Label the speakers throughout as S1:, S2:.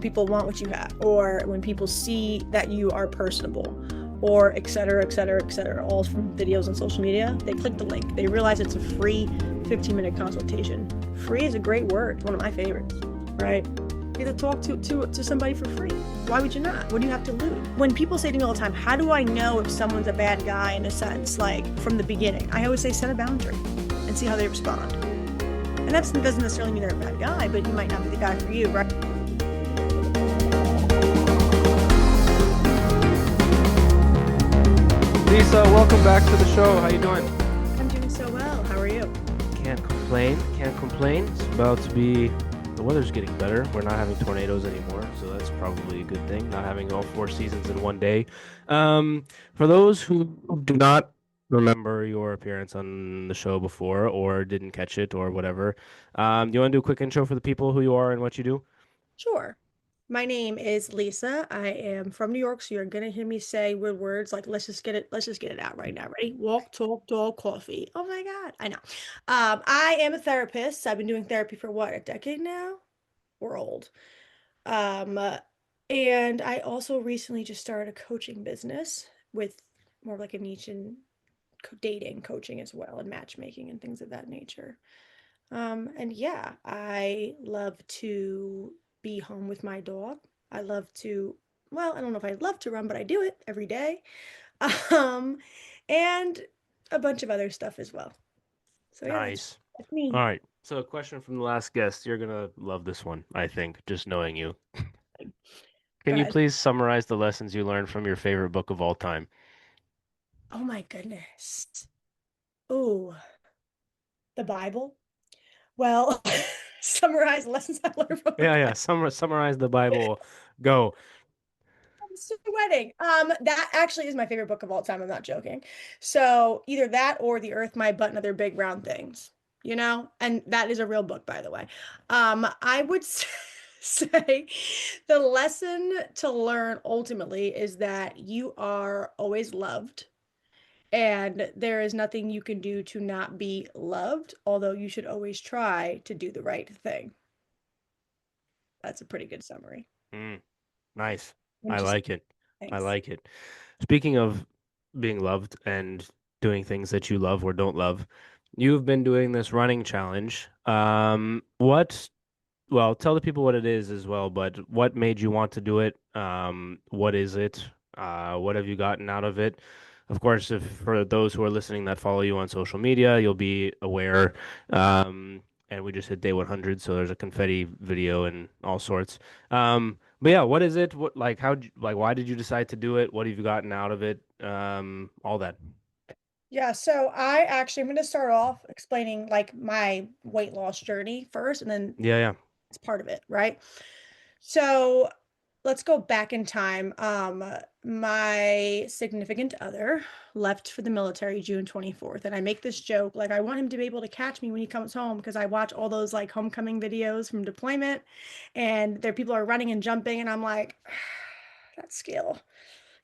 S1: people want what you have, or when people see that you are personable, or et cetera, et cetera, et cetera, all from videos on social media, they click the link. They realize it's a free 15-minute consultation. Free is a great word. It's one of my favorites, right? You get to talk to somebody for free. Why would you not? What do you have to lose? When people say to me all the time, how do I know if someone's a bad guy in a sense, like from the beginning? I always say set a boundary and see how they respond. And that doesn't necessarily mean they're a bad guy, but he might not be the guy for you, right?
S2: Lisa, welcome back to the show. How you doing?
S1: I'm doing so well. How are you?
S2: Can't complain. Can't complain. It's about to be, the weather's getting better. We're not having tornadoes anymore, so that's probably a good thing. Not having all four seasons in one day. For those who do not remember your appearance on the show before or didn't catch it or whatever, do you want to do a quick intro for the people who you are and what you do?
S1: Sure. My name is Lisa. I am from New York, so you're gonna hear me say weird words like let's just get it out right now. Ready? Walk, talk, dog, coffee. Oh my God, I know. I am a therapist. I've been doing therapy for what, a decade now? We're old. Um, uh, and I also recently just started a coaching business with more like a niche in dating coaching as well and matchmaking and things of that nature. And yeah, I love to be home with my dog. I love to, well, I don't know if I love to run, but I do it every day. Um, and a bunch of other stuff as well. So yeah,
S2: Nice.
S1: that's me.
S2: All right. So, a question from the last guest. You're gonna love this one, I think, just knowing you.
S1: Go
S2: Can you
S1: ahead.
S2: please summarize the lessons you learned from your favorite book of all time?
S1: Oh my goodness. Oh, the Bible. Well, summarize lessons I learned from the
S2: Yeah, yeah.
S1: Bible.
S2: Summarize the Bible. Go.
S1: I'm sweating. That actually is my favorite book of all time. I'm not joking. So either that or The Earth, My Butt, and Other Big Round Things, and that is a real book, by the way. I would say the lesson to learn ultimately is that you are always loved, and there is nothing you can do to not be loved, although you should always try to do the right thing. That's a pretty good summary.
S2: Mm, nice. I
S1: Wouldn't you say?
S2: like it. I
S1: Thanks.
S2: like it. Speaking of being loved and doing things that you love or don't love, you've been doing this running challenge. Well, tell the people what it is as well, but what made you want to do it? What is it? What have you gotten out of it? Of course, if for those who are listening that follow you on social media, you'll be aware. And we just hit day 100, so there's a confetti video and all sorts. But yeah, what is it? What like like why did you decide to do it? What have you gotten out of it? All that.
S1: Yeah, so I'm going to start off explaining like my weight loss journey first, and then
S2: Yeah, yeah.
S1: it's part of it, right? So let's go back in time. My significant other left for the military June 24th, and I make this joke like I want him to be able to catch me when he comes home because I watch all those like homecoming videos from deployment, and there people are running and jumping, and I'm like, that skill.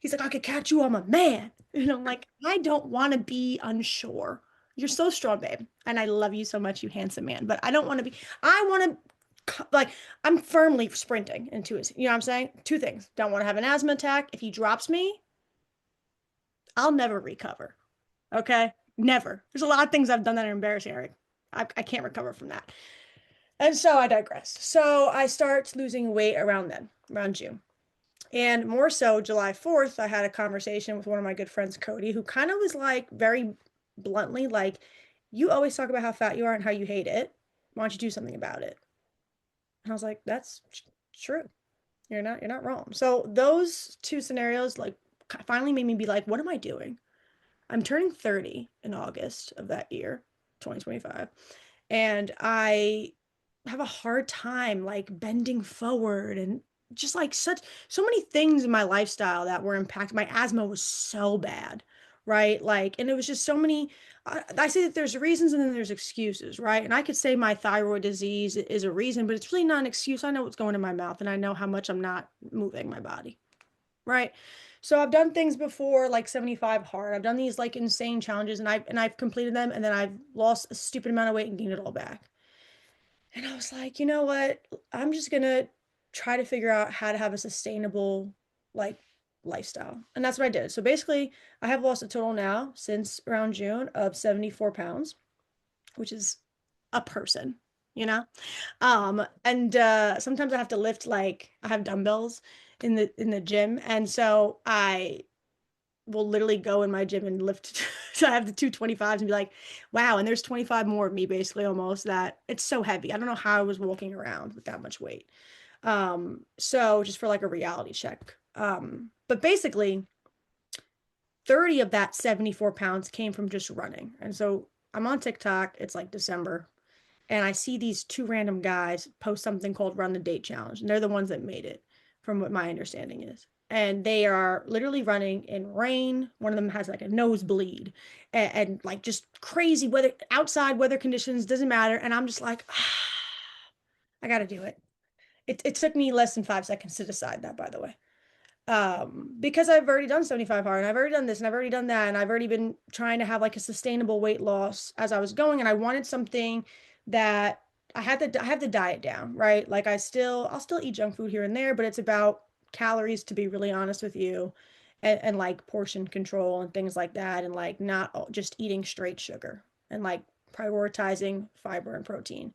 S1: He's like, I could catch you. I'm a man. And I'm like, I don't want to be unsure. You're so strong, babe. And I love you so much, you handsome man. But I don't want to be, I want to, like, I'm firmly sprinting into his, you know what I'm saying? Two things. Don't want to have an asthma attack. If he drops me, I'll never recover. Okay? Never. There's a lot of things I've done that are embarrassing, Eric. I can't recover from that. And so I digress. So I start losing weight around then, around June. And more so, July 4th, I had a conversation with one of my good friends, Cody, who kind of was like very bluntly, like, you always talk about how fat you are and how you hate it. Why don't you do something about it? And I was like, that's true. You're not wrong. So those two scenarios like finally made me be like, what am I doing? I'm turning 30 in August of that year, 2025. And I have a hard time like bending forward and just like so many things in my lifestyle that were impacted. My asthma was so bad, right? Like, and it was just so many. I say that there's reasons and then there's excuses, right? And I could say my thyroid disease is a reason, but it's really not an excuse. I know what's going in my mouth and I know how much I'm not moving my body, right? So I've done things before like 75 hard. I've done these like insane challenges and I've completed them and then I've lost a stupid amount of weight and gained it all back. And I was like, you know what? I'm just gonna try to figure out how to have a sustainable like lifestyle. And that's what I did. So basically, I have lost a total now since around June of 74 pounds, which is a person, you know? And sometimes I have to lift like I have dumbbells in the gym, and so I will literally go in my gym and lift so I have the 225s and be like, wow, and there's 25 more of me basically almost that it's so heavy. I don't know how I was walking around with that much weight. So just for like a reality check. But basically 30 of that 74 pounds came from just running. And so I'm on TikTok, it's like December, and I see these two random guys post something called Run the Date Challenge, and they're the ones that made it, from what my understanding is. And they are literally running in rain. One of them has like a nosebleed and like just crazy weather, outside weather conditions, doesn't matter. And I'm just like, ah, I got to do it. It took me less than 5 seconds to decide that, by the way, because I've already done 75 hard and I've already done this and I've already done that and I've already been trying to have like a sustainable weight loss as I was going, and I wanted something that I have the diet down, right? Like I'll still eat junk food here and there, but it's about calories, to be really honest with you, and like portion control and things like that, and like not just eating straight sugar, and like prioritizing fiber and protein.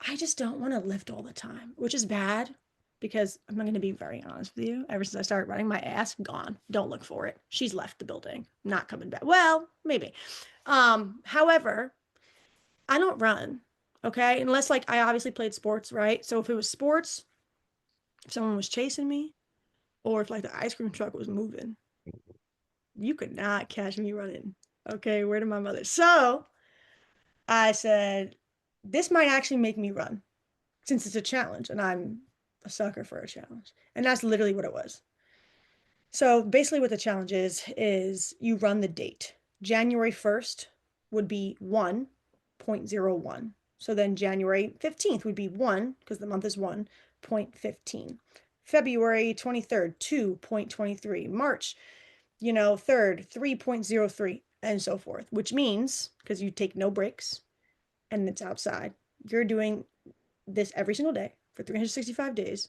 S1: I just don't want to lift all the time, which is bad because I'm going to be very honest with you. Ever since I started running, my ass gone. Don't look for it. She's left the building, not coming back. Well, maybe. However, I don't run, okay? Unless like I obviously played sports, right? So if it was sports, if someone was chasing me, or if like the ice cream truck was moving, you could not catch me running. Okay, where did my mother? So I said, this might actually make me run, since it's a challenge and I'm a sucker for a challenge. And that's literally what it was. So basically what the challenge is you run the date. January 1st would be 1.01. So then January 15th would be 1, because the month is 1.15. February 23rd, 2.23. March, 3rd, 3.03, and so forth, which means, because you take no breaks and it's outside, you're doing this every single day for 365 days.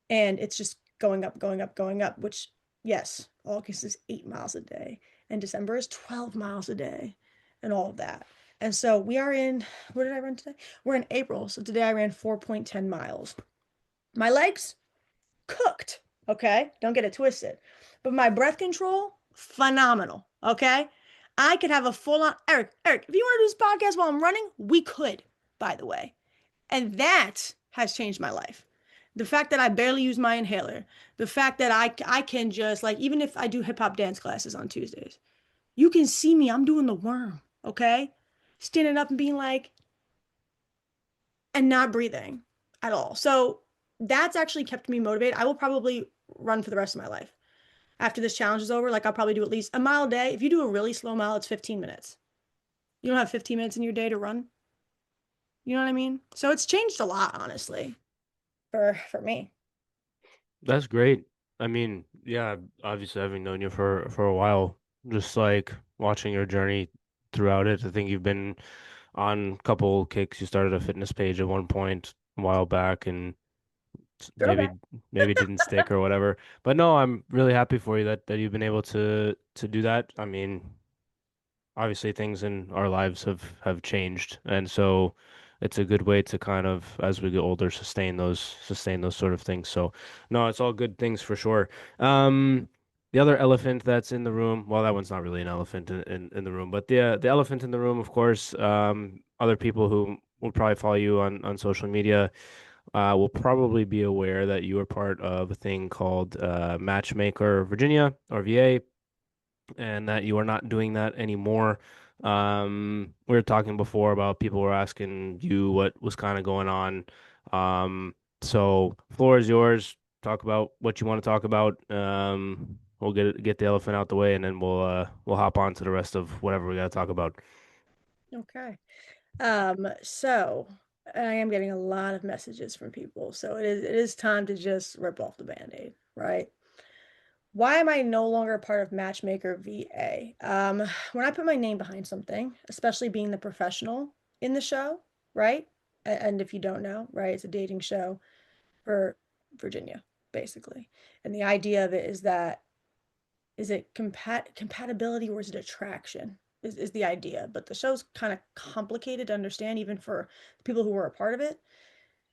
S1: And it's just going up, going up, going up, which, yes, August is 8 miles a day and December is 12 miles a day and all of that. And so we are in, what did I run today? We're in April. So today I ran 4.10 miles. My legs cooked. Okay. Don't get it twisted. But my breath control, phenomenal. Okay. I could have a full on Eric, if you want to do this podcast while I'm running, we could, by the way. And that has changed my life. The fact that I barely use my inhaler, the fact that I can just like, even if I do hip hop dance classes on Tuesdays, you can see me, I'm doing the worm, okay? Standing up and being like, and not breathing at all. So that's actually kept me motivated. I will probably run for the rest of my life. After this challenge is over, like I'll probably do at least a mile a day. If you do a really slow mile, it's 15 minutes. You don't have 15 minutes in your day to run. You know what I mean? So it's changed a lot, honestly, for me.
S2: That's great. I mean, yeah, obviously having known you for a while, just like watching your journey throughout it. I think you've been on a couple kicks. You started a fitness page at one point a while back, and
S1: Throwback.
S2: maybe it didn't stick or whatever. But no, I'm really happy for you that you've been able to do that. I mean, obviously things in our lives have changed, and so it's a good way to kind of, as we get older, sustain those sort of things. So no, it's all good things for sure. The other elephant that's in the room, well, that one's not really an elephant in the room, but the elephant in the room, of course, other people who will probably follow you on social media will probably be aware that you are part of a thing called Matchmaker Virginia, or VA, and that you are not doing that anymore. We were talking before about people were asking you what was kind of going on. So floor is yours. Talk about what you want to talk about. We'll get the elephant out the way, and then we'll hop on to the rest of whatever we got to talk about.
S1: Okay. So I am getting a lot of messages from people. So it is time to just rip off the Band-Aid, right? Why am I no longer a part of Matchmaker VA? When I put my name behind something, especially being the professional in the show, right? And if you don't know, right, it's a dating show for Virginia, basically. And the idea of it is that is it compatibility or is it attraction? Is the idea. But the show's kind of complicated to understand even for people who were a part of it.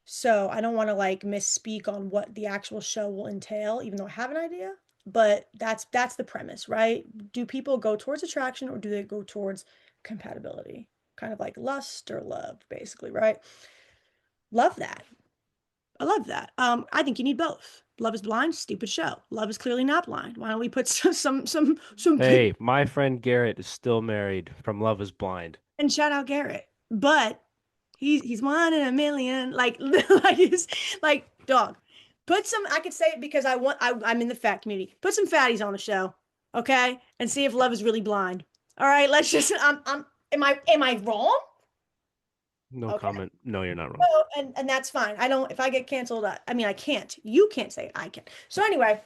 S1: So I don't want to like misspeak on what the actual show will entail, even though I have an idea. But that's the premise, right? Do people go towards attraction or do they go towards compatibility? Kind of like lust or love, basically, right? Love that. I love that. I think you need both. Love is blind, stupid show. Love is clearly not blind. Why don't we put some
S2: Hey, my friend Garrett is still married from Love is Blind.
S1: and shout out Garrett. But he's one in a million. Like he's like dog. Put some. I could say it because I'm in the fat community. Put some fatties on the show, okay, and see if love is really blind. All right, let's just. I'm. Am I wrong?
S2: No
S1: Okay.
S2: comment. No, you're not wrong.
S1: So, and that's fine. I don't. If I get canceled, I mean I can't. You can't say it, I can. So anyway,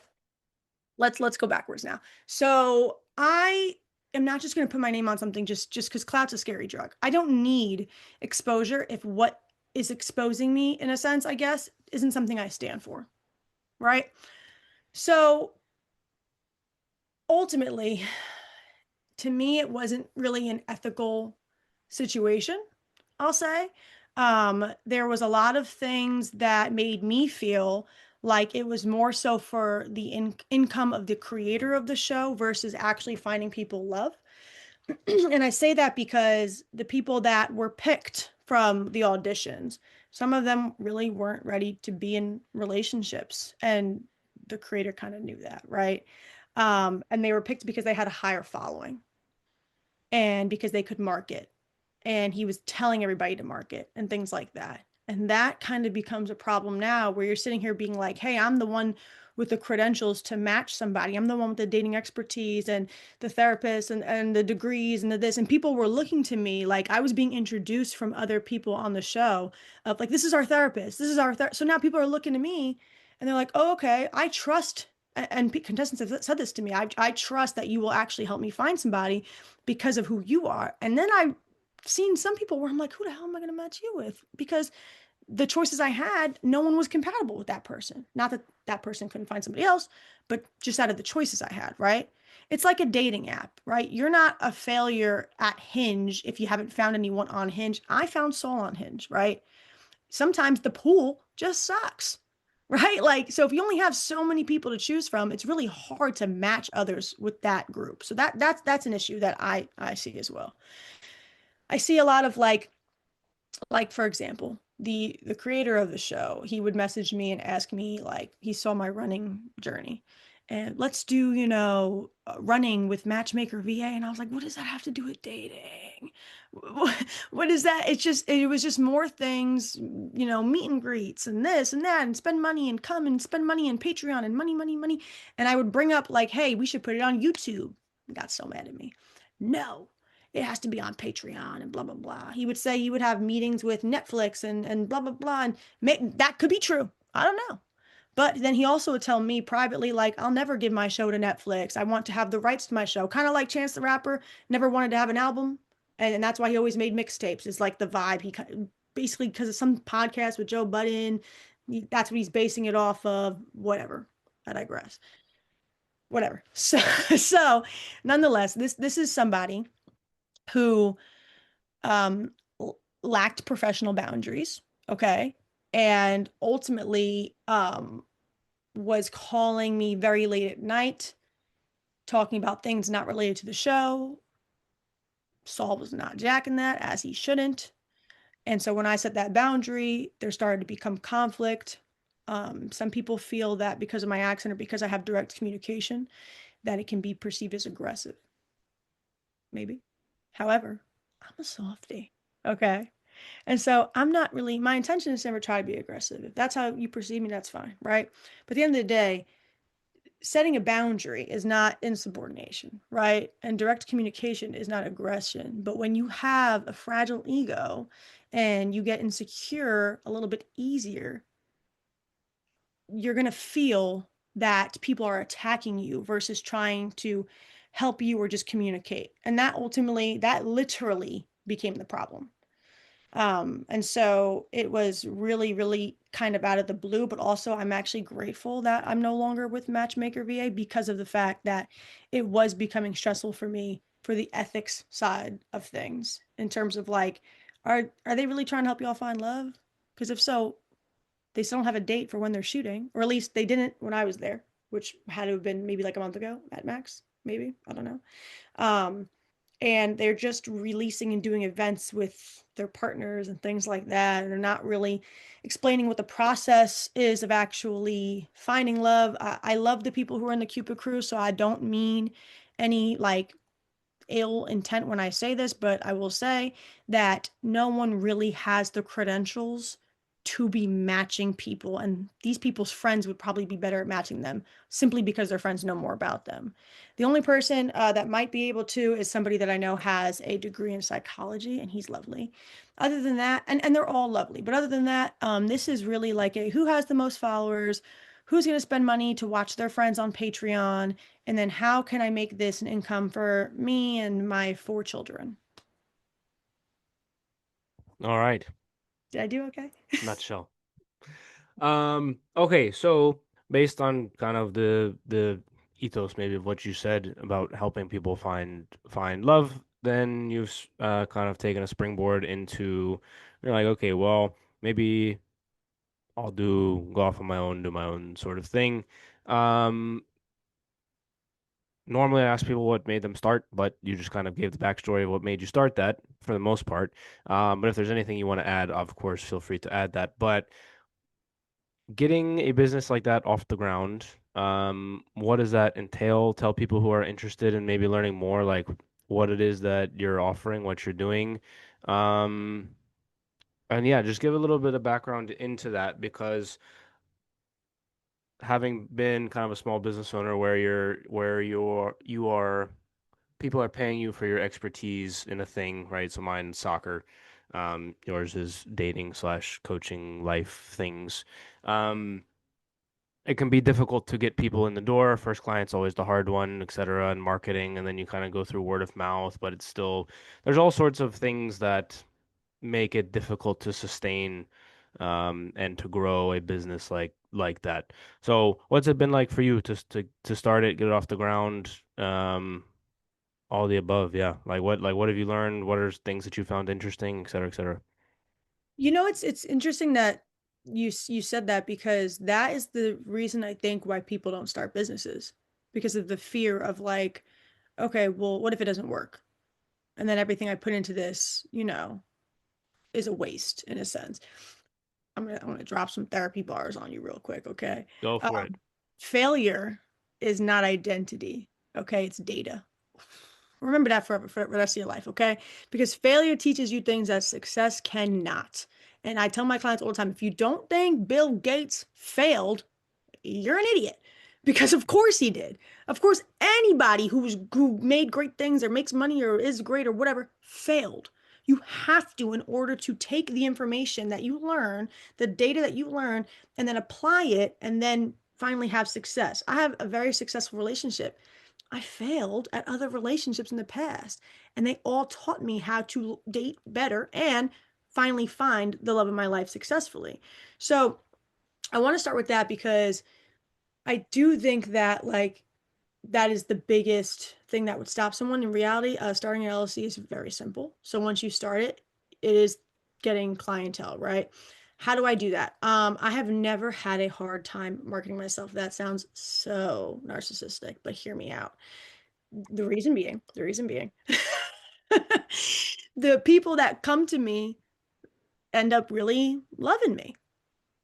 S1: let's go backwards now. So I am not just going to put my name on something just because clout's a scary drug. I don't need exposure if what is exposing me in a sense, I guess, isn't something I stand for, right? So ultimately, to me, it wasn't really an ethical situation, I'll say. There was a lot of things that made me feel like it was more so for the income of the creator of the show versus actually finding people love. And I say that because the people that were picked from the auditions, some of them really weren't ready to be in relationships. And the creator kind of knew that, right? And they were picked because they had a higher following and because they could market. And he was telling everybody to market and things like that. And that kind of becomes a problem now where you're sitting here being like, hey, I'm the one with the credentials to match somebody. I'm the one with the dating expertise and the therapist and the degrees and the this. And people were looking to me like I was being introduced from other people on the show of like, this is our therapist. This is our So now people are looking to me and they're like, oh, okay, I trust. And contestants have said this to me. I trust that you will actually help me find somebody because of who you are. And then I seen some people where I'm like, who the hell am I going to match you with? Because the choices I had, no one was compatible with that person. Not that that person couldn't find somebody else, but just out of the choices I had, right? It's like a dating app, right? You're not a failure at Hinge if you haven't found anyone on Hinge. I found Soul on Hinge, right? Sometimes the pool just sucks, right? Like, so if you only have so many people to choose from, it's really hard to match others with that group. So that's an issue that I see as well. I see a lot of like for example, the creator of the show, he would message me and ask me like he saw my running journey and let's do, running with Matchmaker VA and I was like, what does that have to do with dating? What is that? It was just more things, meet and greets and this and that and spend money and come and spend money and Patreon and money, money, money. And I would bring up like, hey, we should put it on YouTube. He got so mad at me. No, it has to be on Patreon and blah blah blah. He would say he would have meetings with Netflix and blah blah blah, and that could be true. I don't know. But then he also would tell me privately, like, I'll never give my show to Netflix. I want to have the rights to my show. Kind of like Chance the Rapper never wanted to have an album. And that's why he always made mixtapes. It's like the vibe. He basically, because of some podcast with Joe Budden, that's what he's basing it off of. Whatever. I digress. Whatever. So nonetheless, this is somebody who um, lacked professional boundaries, okay, and ultimately was calling me very late at night, talking about things not related to the show. Saul was not jacking that, as he shouldn't. And so when I set that boundary, there started to become conflict. Some people feel that because of my accent or because I have direct communication, that it can be perceived as aggressive. Maybe. However, I'm a softie. Okay. And so I'm not really, my intention is to never try to be aggressive. If that's how you perceive me, that's fine, right? But at the end of the day, setting a boundary is not insubordination, right? And direct communication is not aggression. But when you have a fragile ego and you get insecure a little bit easier, you're going to feel that people are attacking you versus trying to help you or just communicate. And that literally became the problem. And so it was really, really kind of out of the blue, but also I'm actually grateful that I'm no longer with Matchmaker VA because of the fact that it was becoming stressful for me for the ethics side of things in terms of like, are they really trying to help y'all find love? Because if so, they still don't have a date for when they're shooting, or at least they didn't when I was there, which had to have been maybe like a month ago at max, maybe. I don't know. Um, and they're just releasing and doing events with their partners and things like that. And they're not really explaining what the process is of actually finding love. I love the people who are in the Cupid crew, so I don't mean any like ill intent when I say this, but I will say that no one really has the credentials to be matching people, and these people's friends would probably be better at matching them simply because their friends know more about them. The only person that might be able to is somebody that I know has a degree in psychology, and he's lovely. Other than that, and they're all lovely, but other than that, this is really like a who has the most followers, who's going to spend money to watch their friends on Patreon, and then how can I make this an income for me and my 4 children?
S2: All right.
S1: Did I do okay?
S2: Nutshell. Okay, so based on kind of the ethos maybe of what you said about helping people find love, then you've kind of taken a springboard into you're like, okay, well, maybe I'll go off on my own, do my own sort of thing. Um, Normally I ask people what made them start, but you just kind of gave the backstory of what made you start that for the most part. But if there's anything you want to add, of course, feel free to add that. But getting a business like that off the ground, what does that entail? Tell people who are interested in maybe learning more, like what it is that you're offering, what you're doing. Um, and yeah, just give a little bit of background into that because having been kind of a small business owner you are people are paying you for your expertise in a thing, right? So mine's soccer. Yours is dating slash coaching life things. Um, it can be difficult to get people in the door. First client's always the hard one, et cetera, and marketing, and then you kind of go through word of mouth, but it's still, there's all sorts of things that make it difficult to sustain and to grow a business like that. So what's it been like for you to start it, get it off the ground? All the above, yeah. Like what have you learned? What are things that you found interesting, et cetera, et cetera?
S1: It's interesting that you said that because that is the reason I think why people don't start businesses because of the fear of like, okay, well, what if it doesn't work? And then everything I put into this, is a waste in a sense. I'm gonna drop some therapy bars on you real quick, okay?
S2: Go
S1: Um,
S2: for it.
S1: Failure is not identity, okay? It's data. Remember that forever for the rest of your life, okay? Because failure teaches you things that success cannot. And I tell my clients all the time, if you don't think Bill Gates failed, you're an idiot. Because of course he did. Of course, anybody who made great things or makes money or is great or whatever failed. You have to, in order to take the information that you learn, the data that you learn, and then apply it and then finally have success. I have a very successful relationship. I failed at other relationships in the past, and they all taught me how to date better and finally find the love of my life successfully. So I want to start with that because I do think that like that is the biggest thing that would stop someone. In reality, starting an LLC is very simple. So once you start it, it is getting clientele, right? How do I do that? I have never had a hard time marketing myself. That sounds so narcissistic, but hear me out. The reason being, the people that come to me end up really loving me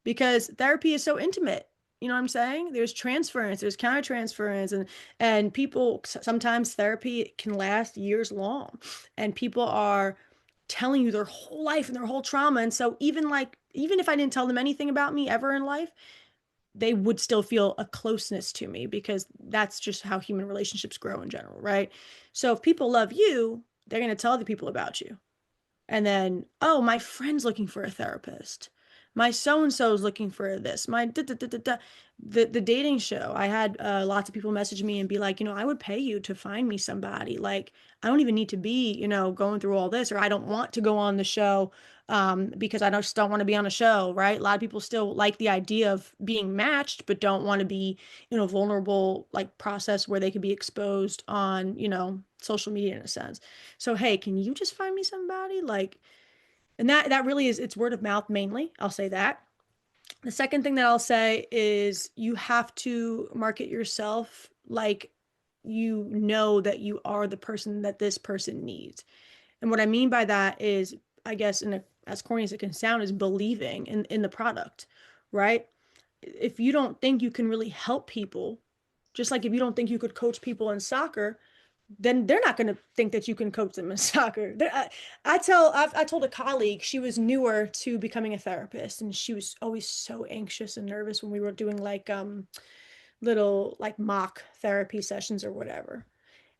S1: because therapy is so intimate. You know what I'm saying? There's transference, there's countertransference, and people sometimes therapy can last years long, and people are telling you their whole life and their whole trauma. And so even if I didn't tell them anything about me ever in life, they would still feel a closeness to me because that's just how human relationships grow in general, right? So if people love you, they're going to tell other people about you. And then, oh, my friend's looking for a therapist. My so and so is looking for this. My da, da, da, da, da. The dating show. I had lots of people message me and be like, I would pay you to find me somebody. Like, I don't even need to be, going through all this, or I don't want to go on the show because I just don't want to be on a show, right? A lot of people still like the idea of being matched, but don't want to be, vulnerable like process where they could be exposed on, social media in a sense. So, hey, can you just find me somebody? Like, and that really is it's word of mouth mainly. I'll say that. The second thing that I'll say is you have to market yourself like you know that you are the person that this person needs. And what I mean by that is, I guess, as corny as it can sound, is believing in the product, right? If you don't think you can really help people, just like if you don't think you could coach people in soccer, then they're not going to think that you can coach them in soccer. I told a colleague she was newer to becoming a therapist, and she was always so anxious and nervous when we were doing like little like mock therapy sessions or whatever.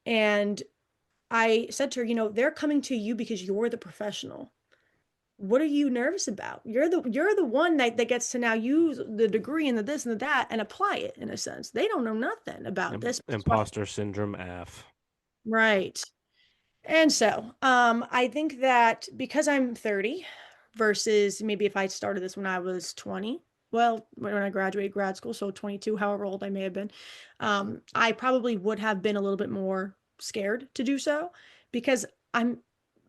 S1: And I said to her, they're coming to you because you're the professional. What are you nervous about? You're the one that gets to now use the degree and the this and the that and apply it in a sense. They don't know nothing about this.
S2: Imposter syndrome F.
S1: Right. And so, I think that because I'm 30 versus maybe if I started this when I was 20, well, when I graduated grad school, so 22, however old I may have been, I probably would have been a little bit more scared to do so because I'm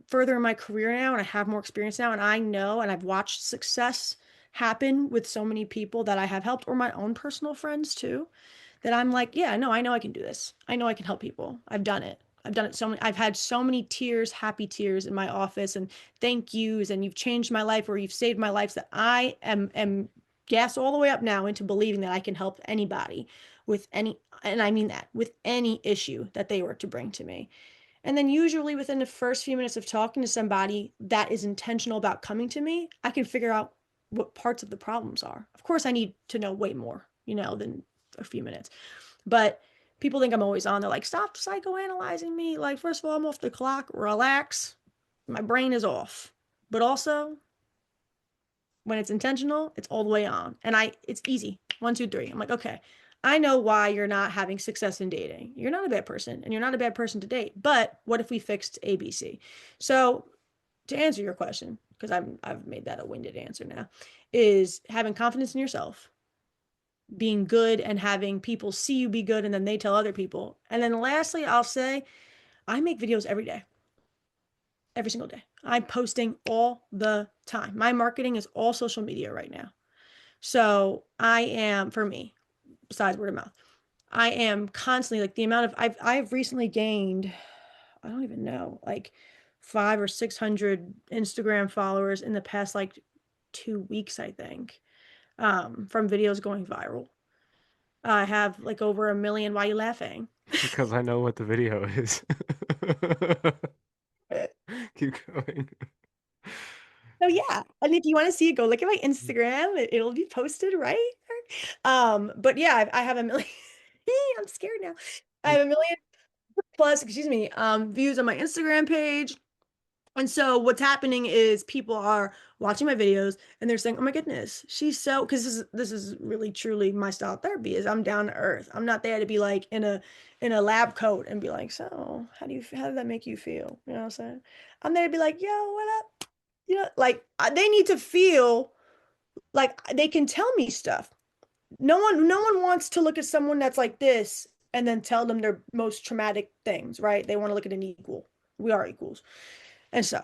S1: further in my career now and I have more experience now and I know and I've watched success happen with so many people that I have helped or my own personal friends too that I'm like, yeah, no, I know I can do this. I know I can help people. I've done it. I've done it so many, I've had so many tears, happy tears in my office and thank yous, and you've changed my life or you've saved my life that I am gas all the way up now into believing that I can help anybody with any, and I mean that with any issue that they were to bring to me. And then usually within the first few minutes of talking to somebody that is intentional about coming to me, I can figure out what parts of the problems are. Of course, I need to know way more, than a few minutes. But people think I'm always on. They're like, stop psychoanalyzing me. Like, first of all, I'm off the clock. Relax. My brain is off. But also, when it's intentional, it's all the way on. And it's easy. One, two, three. I'm like, okay, I know why you're not having success in dating. You're not a bad person and you're not a bad person to date. But what if we fixed ABC? So to answer your question, because I've made that a winded answer now, is having confidence in yourself, being good and having people see you be good and then they tell other people. And then lastly, I'll say I make videos every day, every single day. I'm posting all the time. My marketing is all social media right now. So I am, for me, besides word of mouth, I am constantly like the amount of I've recently gained, I don't even know, like 500 or 600 Instagram followers in the past like 2 weeks, I think, from videos going viral. I have like over a million. Why are you laughing?
S2: Because I know what the video is. Keep going.
S1: So yeah, and if you want to see it, go look at my Instagram. It'll be posted, right? But yeah, I have a million. I'm scared now. I have a million plus, excuse me, views on my Instagram page. And so what's happening is people are watching my videos and they're saying, "Oh my goodness, she's so," because this is really truly my style of therapy is I'm down to earth. I'm not there to be like in a lab coat and be like, "So, how did that make you feel?" You know what I'm saying? I'm there to be like, "Yo, what up?" Like they need to feel like they can tell me stuff. No one wants to look at someone that's like this and then tell them their most traumatic things, right? They want to look at an equal. We are equals. And so,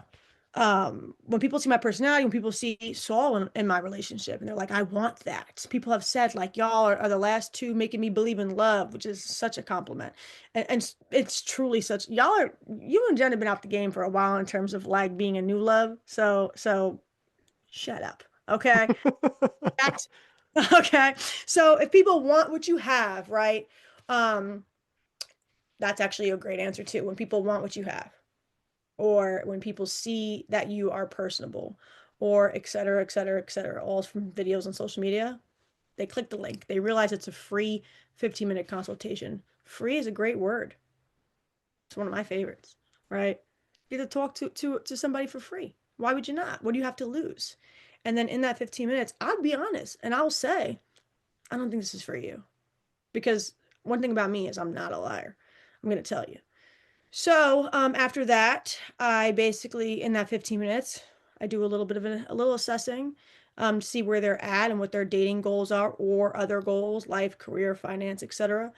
S1: when people see my personality, when people see Saul in my relationship, and they're like, I want that. People have said, like, y'all are the last two making me believe in love, which is such a compliment. And it's truly such, you and Jen have been out the game for a while in terms of like being a new love. So shut up. Okay. That's, okay. So if people want what you have, right? Um, that's actually a great answer too. When people want what you have, or when people see that you are personable, or et cetera, et cetera, et cetera, all from videos on social media, they click the link. They realize it's a free 15-minute consultation. Free is a great word. It's one of my favorites, right? You get to talk to somebody for free. Why would you not? What do you have to lose? And then in that 15 minutes, I'll be honest and I'll say, I don't think this is for you. Because one thing about me is I'm not a liar. I'm going to tell you. So after that, I basically, in that 15 minutes, I do a little bit of a little assessing to see where they're at and what their dating goals are or other goals, life, career, finance, etc.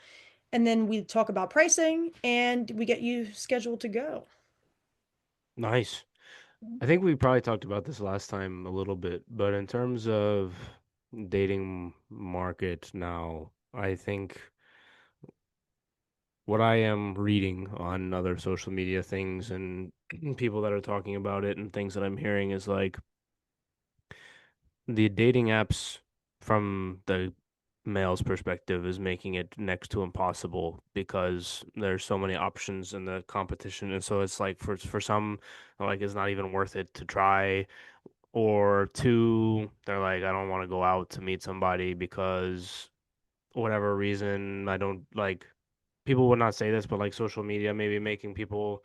S1: And then we talk about pricing and we get you scheduled to go.
S2: Nice. I think we probably talked about this last time a little bit, but in terms of dating market now, I think what I am reading on other social media things and people that are talking about it and things that I'm hearing is like the dating apps from the male's perspective is making it next to impossible because there's so many options in the competition, and so it's like for some, like it's not even worth it to try, or two, they're like, I don't want to go out to meet somebody because whatever reason, I don't like, people would not say this, but like social media maybe making people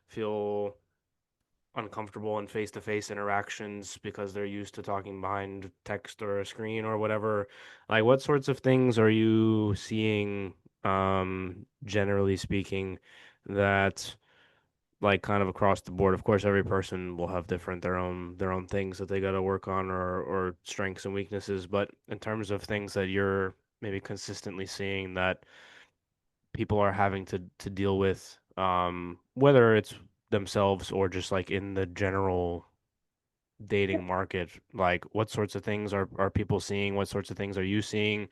S2: feel uncomfortable in face-to-face interactions because they're used to talking behind text or a screen or whatever. Like, what sorts of things are you seeing, generally speaking, that like kind of across the board? Of course, every person will have different their own things that they got to work on or strengths and weaknesses, but in terms of things that you're maybe consistently seeing that people are having to deal with, whether it's themselves or just like in the general dating market, like what sorts of things are people seeing? What sorts of things are you seeing?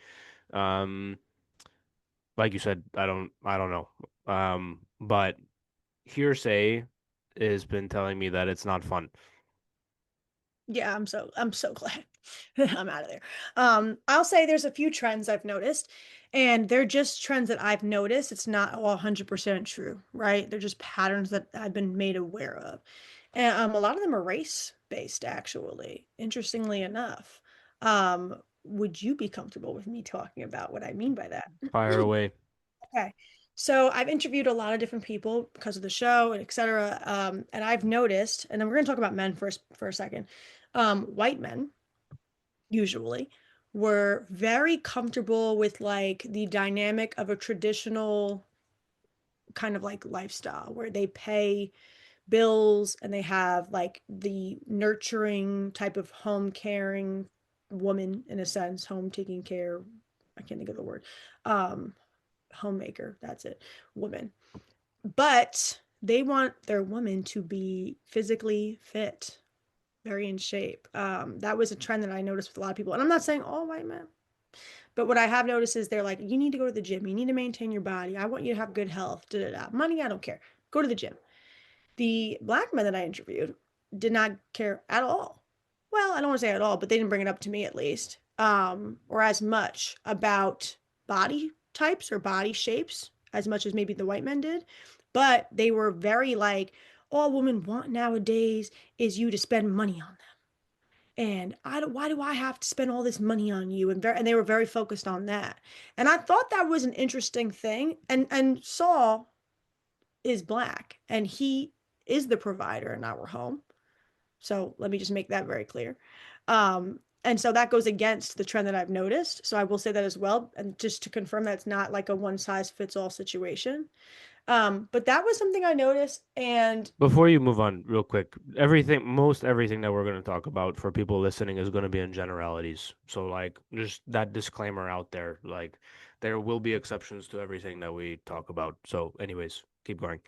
S2: Um, like you said, I don't know. But hearsay has been telling me that it's not fun.
S1: Yeah, I'm so glad I'm out of there. I'll say there's a few trends I've noticed, and they're just trends that I've noticed. It's not all 100% true, right? They're just patterns that I've been made aware of. And a lot of them are race based, actually, interestingly enough. Would you be comfortable with me talking about what I mean by that?
S2: Fire away.
S1: Okay. So I've interviewed a lot of different people because of the show and et cetera. And I've noticed, and then we're going to talk about men first for a second. White men usually were very comfortable with like the dynamic of a traditional kind of like lifestyle where they pay bills and they have like the nurturing type of home caring woman in a sense, home taking care. I can't think of the word. Um, Homemaker, that's it, woman. But they want their woman to be physically fit, very in shape. That was a trend that I noticed with a lot of people. And I'm not saying all white men, but what I have noticed is they're like, you need to go to the gym. You need to maintain your body. I want you to have good health. Da, da, da. Money, I don't care. Go to the gym. The black men that I interviewed did not care at all. Well, I don't want to say at all, but they didn't bring it up to me at least, or as much about body types or body shapes as much as maybe the white men did. But they were very like, all women want nowadays is you to spend money on them. And why do I have to spend all this money on you? And they were very focused on that. And I thought that was an interesting thing. And Saul is black and he is the provider in our home. So let me just make that very clear. And so that goes against the trend that I've noticed. So I will say that as well. And just to confirm that it's not like a one size fits all situation. But that was something I noticed. And
S2: Before you move on, real quick, most everything that we're going to talk about for people listening is going to be in generalities. So, like, just that disclaimer out there. Like, there will be exceptions to everything that we talk about. So, anyways, keep going.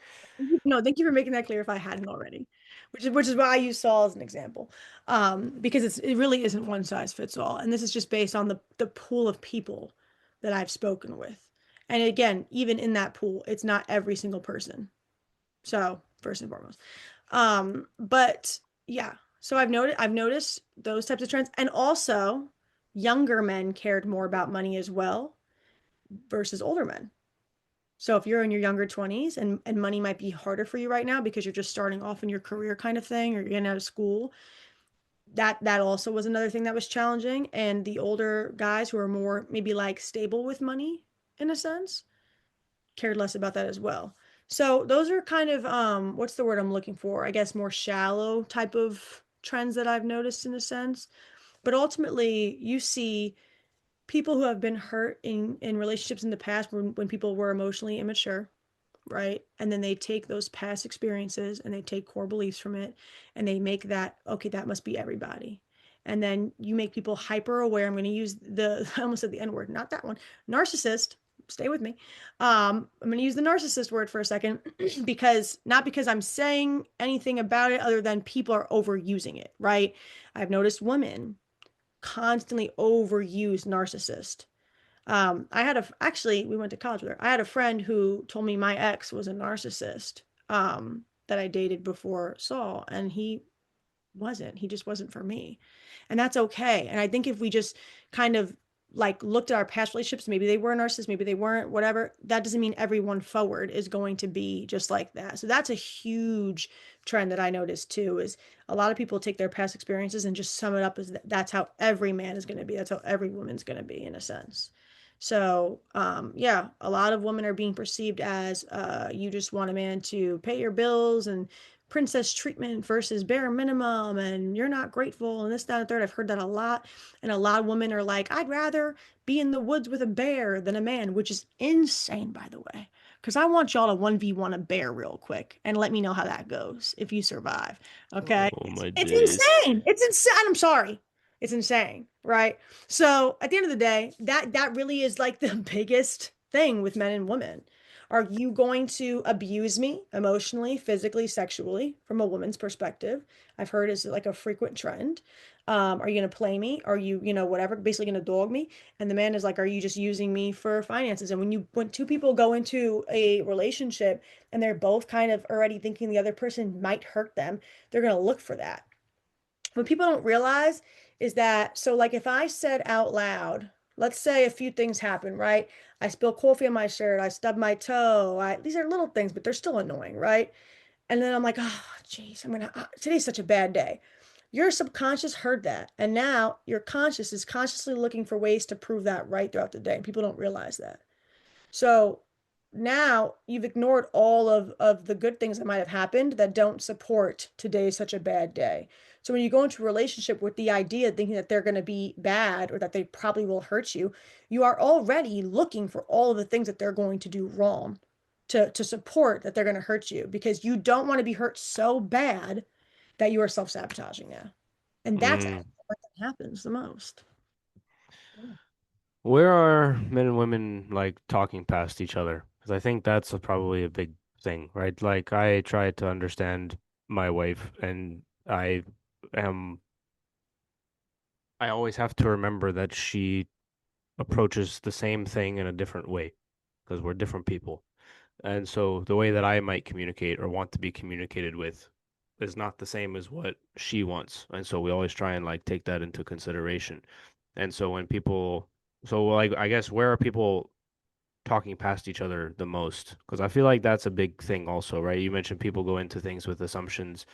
S1: no, thank you for making that clear if I hadn't already, which is why I use Saul as an example. Because it really isn't one size fits all. And this is just based on the pool of people that I've spoken with. And again, even in that pool, it's not every single person. So first and foremost. But yeah, so I've noticed those types of trends. And also younger men cared more about money as well versus older men. So if you're in your younger 20s and money might be harder for you right now because you're just starting off in your career kind of thing or you're getting out of school, that also was another thing that was challenging. And the older guys who are more maybe like stable with money in a sense cared less about that as well. So those are kind of what's the word I'm looking for? I guess more shallow type of trends that I've noticed in a sense. But ultimately, you see people who have been hurt in relationships in the past when people were emotionally immature, right? And then they take those past experiences and they take core beliefs from it and they make that, okay, that must be everybody. And then you make people hyper aware. I'm going to use I almost said the N word, not that one, narcissist. Stay with me. I'm going to use the narcissist word for a second because not because I'm saying anything about it other than people are overusing it, right? I've noticed women constantly overuse narcissist. I had actually, we went to college with her. I had a friend who told me my ex was a narcissist, that I dated before Saul, and he just wasn't for me. And that's okay. And I think if we just kind of like looked at our past relationships, maybe they were narcissists, maybe they weren't, whatever, that doesn't mean everyone forward is going to be just like that. So that's a huge trend that I noticed too, is a lot of people take their past experiences and just sum it up as that's how every man is going to be. That's how every woman's going to be in a sense. So, yeah, a lot of women are being perceived as you just want a man to pay your bills and princess treatment versus bare minimum, and you're not grateful, and this, that, and third. I've heard that a lot. And a lot of women are like, I'd rather be in the woods with a bear than a man, which is insane, by the way. Because I want y'all to 1v1 a bear real quick and let me know how that goes if you survive. Okay.
S2: Oh
S1: It's,
S2: my
S1: it's
S2: days.
S1: insane. It's insane. I'm sorry. It's insane, right? So at the end of the day, that really is like the biggest thing with men and women. Are you going to abuse me emotionally, physically, sexually from a woman's perspective? I've heard is like a frequent trend. Are you going to play me? Are you, whatever, basically going to dog me? And the man is like, are you just using me for finances? And when two people go into a relationship and they're both kind of already thinking the other person might hurt them, they're going to look for that. What people don't realize is that, so like if I said out loud, let's say a few things happen, right? I spill coffee on my shirt, I stub my toe. These are little things, but they're still annoying, right? And then I'm like, oh, geez, today's such a bad day. Your subconscious heard that. And now your conscious is consciously looking for ways to prove that right throughout the day. And people don't realize that. So now you've ignored all of the good things that might have happened that don't support today is such a bad day. So when you go into a relationship with the idea thinking that they're going to be bad or that they probably will hurt you, you are already looking for all of the things that they're going to do wrong to support that they're going to hurt you because you don't want to be hurt so bad that you are self-sabotaging now. And that's
S2: Mm.
S1: actually what happens the most.
S2: Where are men and women like talking past each other? Because I think that's probably a big thing, right? Like I try to understand my wife, and am I always have to remember that she approaches the same thing in a different way because we're different people. And so the way that I might communicate or want to be communicated with is not the same as what she wants. And so we always try and like take that into consideration. And so when people, so like, I guess where are people talking past each other the most? Because I feel like that's a big thing also, right? You mentioned people go into things with assumptions,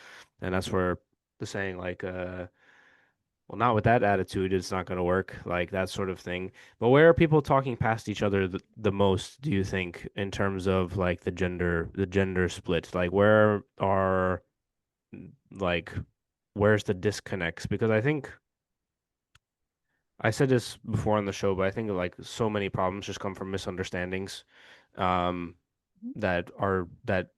S2: and that's where the saying like, well, not with that attitude, it's not going to work, like that sort of thing. But where are people talking past each other the most, do you think, in terms of like the gender split? Like where are like where's the disconnects? Because I think I said this before on the show, but I think like so many problems just come from misunderstandings. Um, that are that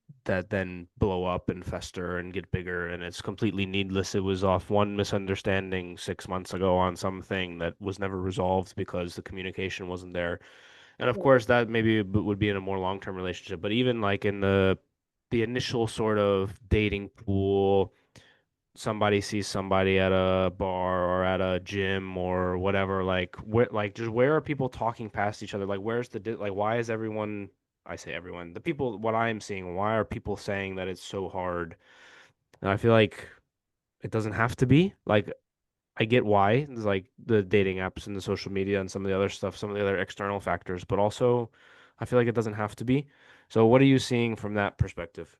S2: then blow up and fester and get bigger, and it's completely needless. It was off one misunderstanding 6 months ago on something that was never resolved because the communication wasn't there. And of course that maybe would be in a more long-term relationship, but even like in the initial sort of dating pool, somebody sees somebody at a bar or at a gym or whatever, like where, like just where are people talking past each other? Like where's like why is everyone, I say everyone, the people, what I'm seeing, why are people saying that it's so hard? And I feel like it doesn't have to be. Like I get why, there's like the dating apps and the social media and some of the other stuff, some of the other external factors, but also I feel like it doesn't have to be. So what are you seeing from that perspective?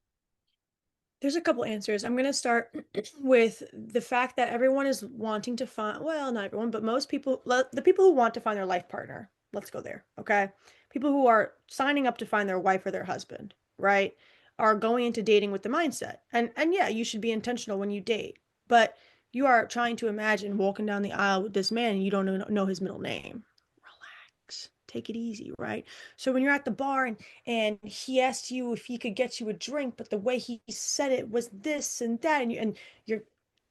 S1: There's a couple answers. I'm going to start with the fact that everyone is wanting to find, well, not everyone, but most people, the people who want to find their life partner, let's go there, okay? People who are signing up to find their wife or their husband, right? Are going into dating with the mindset. And yeah, you should be intentional when you date. But You are trying to imagine walking down the aisle with this man and you don't know his middle name. Relax. Take it easy, right? So when you're at the bar and he asked you if he could get you a drink, but the way he said it was this and that, and you're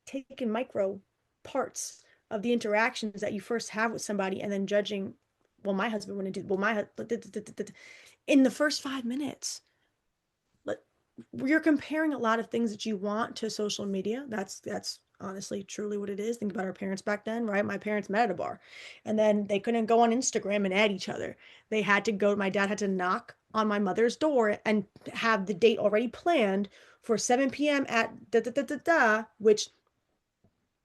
S1: taking micro parts of the interactions that you first have with somebody and then judging, well, my husband wouldn't do, well, my husband, in the first 5 minutes, like, you're comparing a lot of things that you want to social media. That's honestly truly what it is. Think about our parents back then, right? My parents met at a bar and then they couldn't go on Instagram and add each other. They had to go, my dad had to knock on my mother's door and have the date already planned for 7 p.m. at da da da da da, which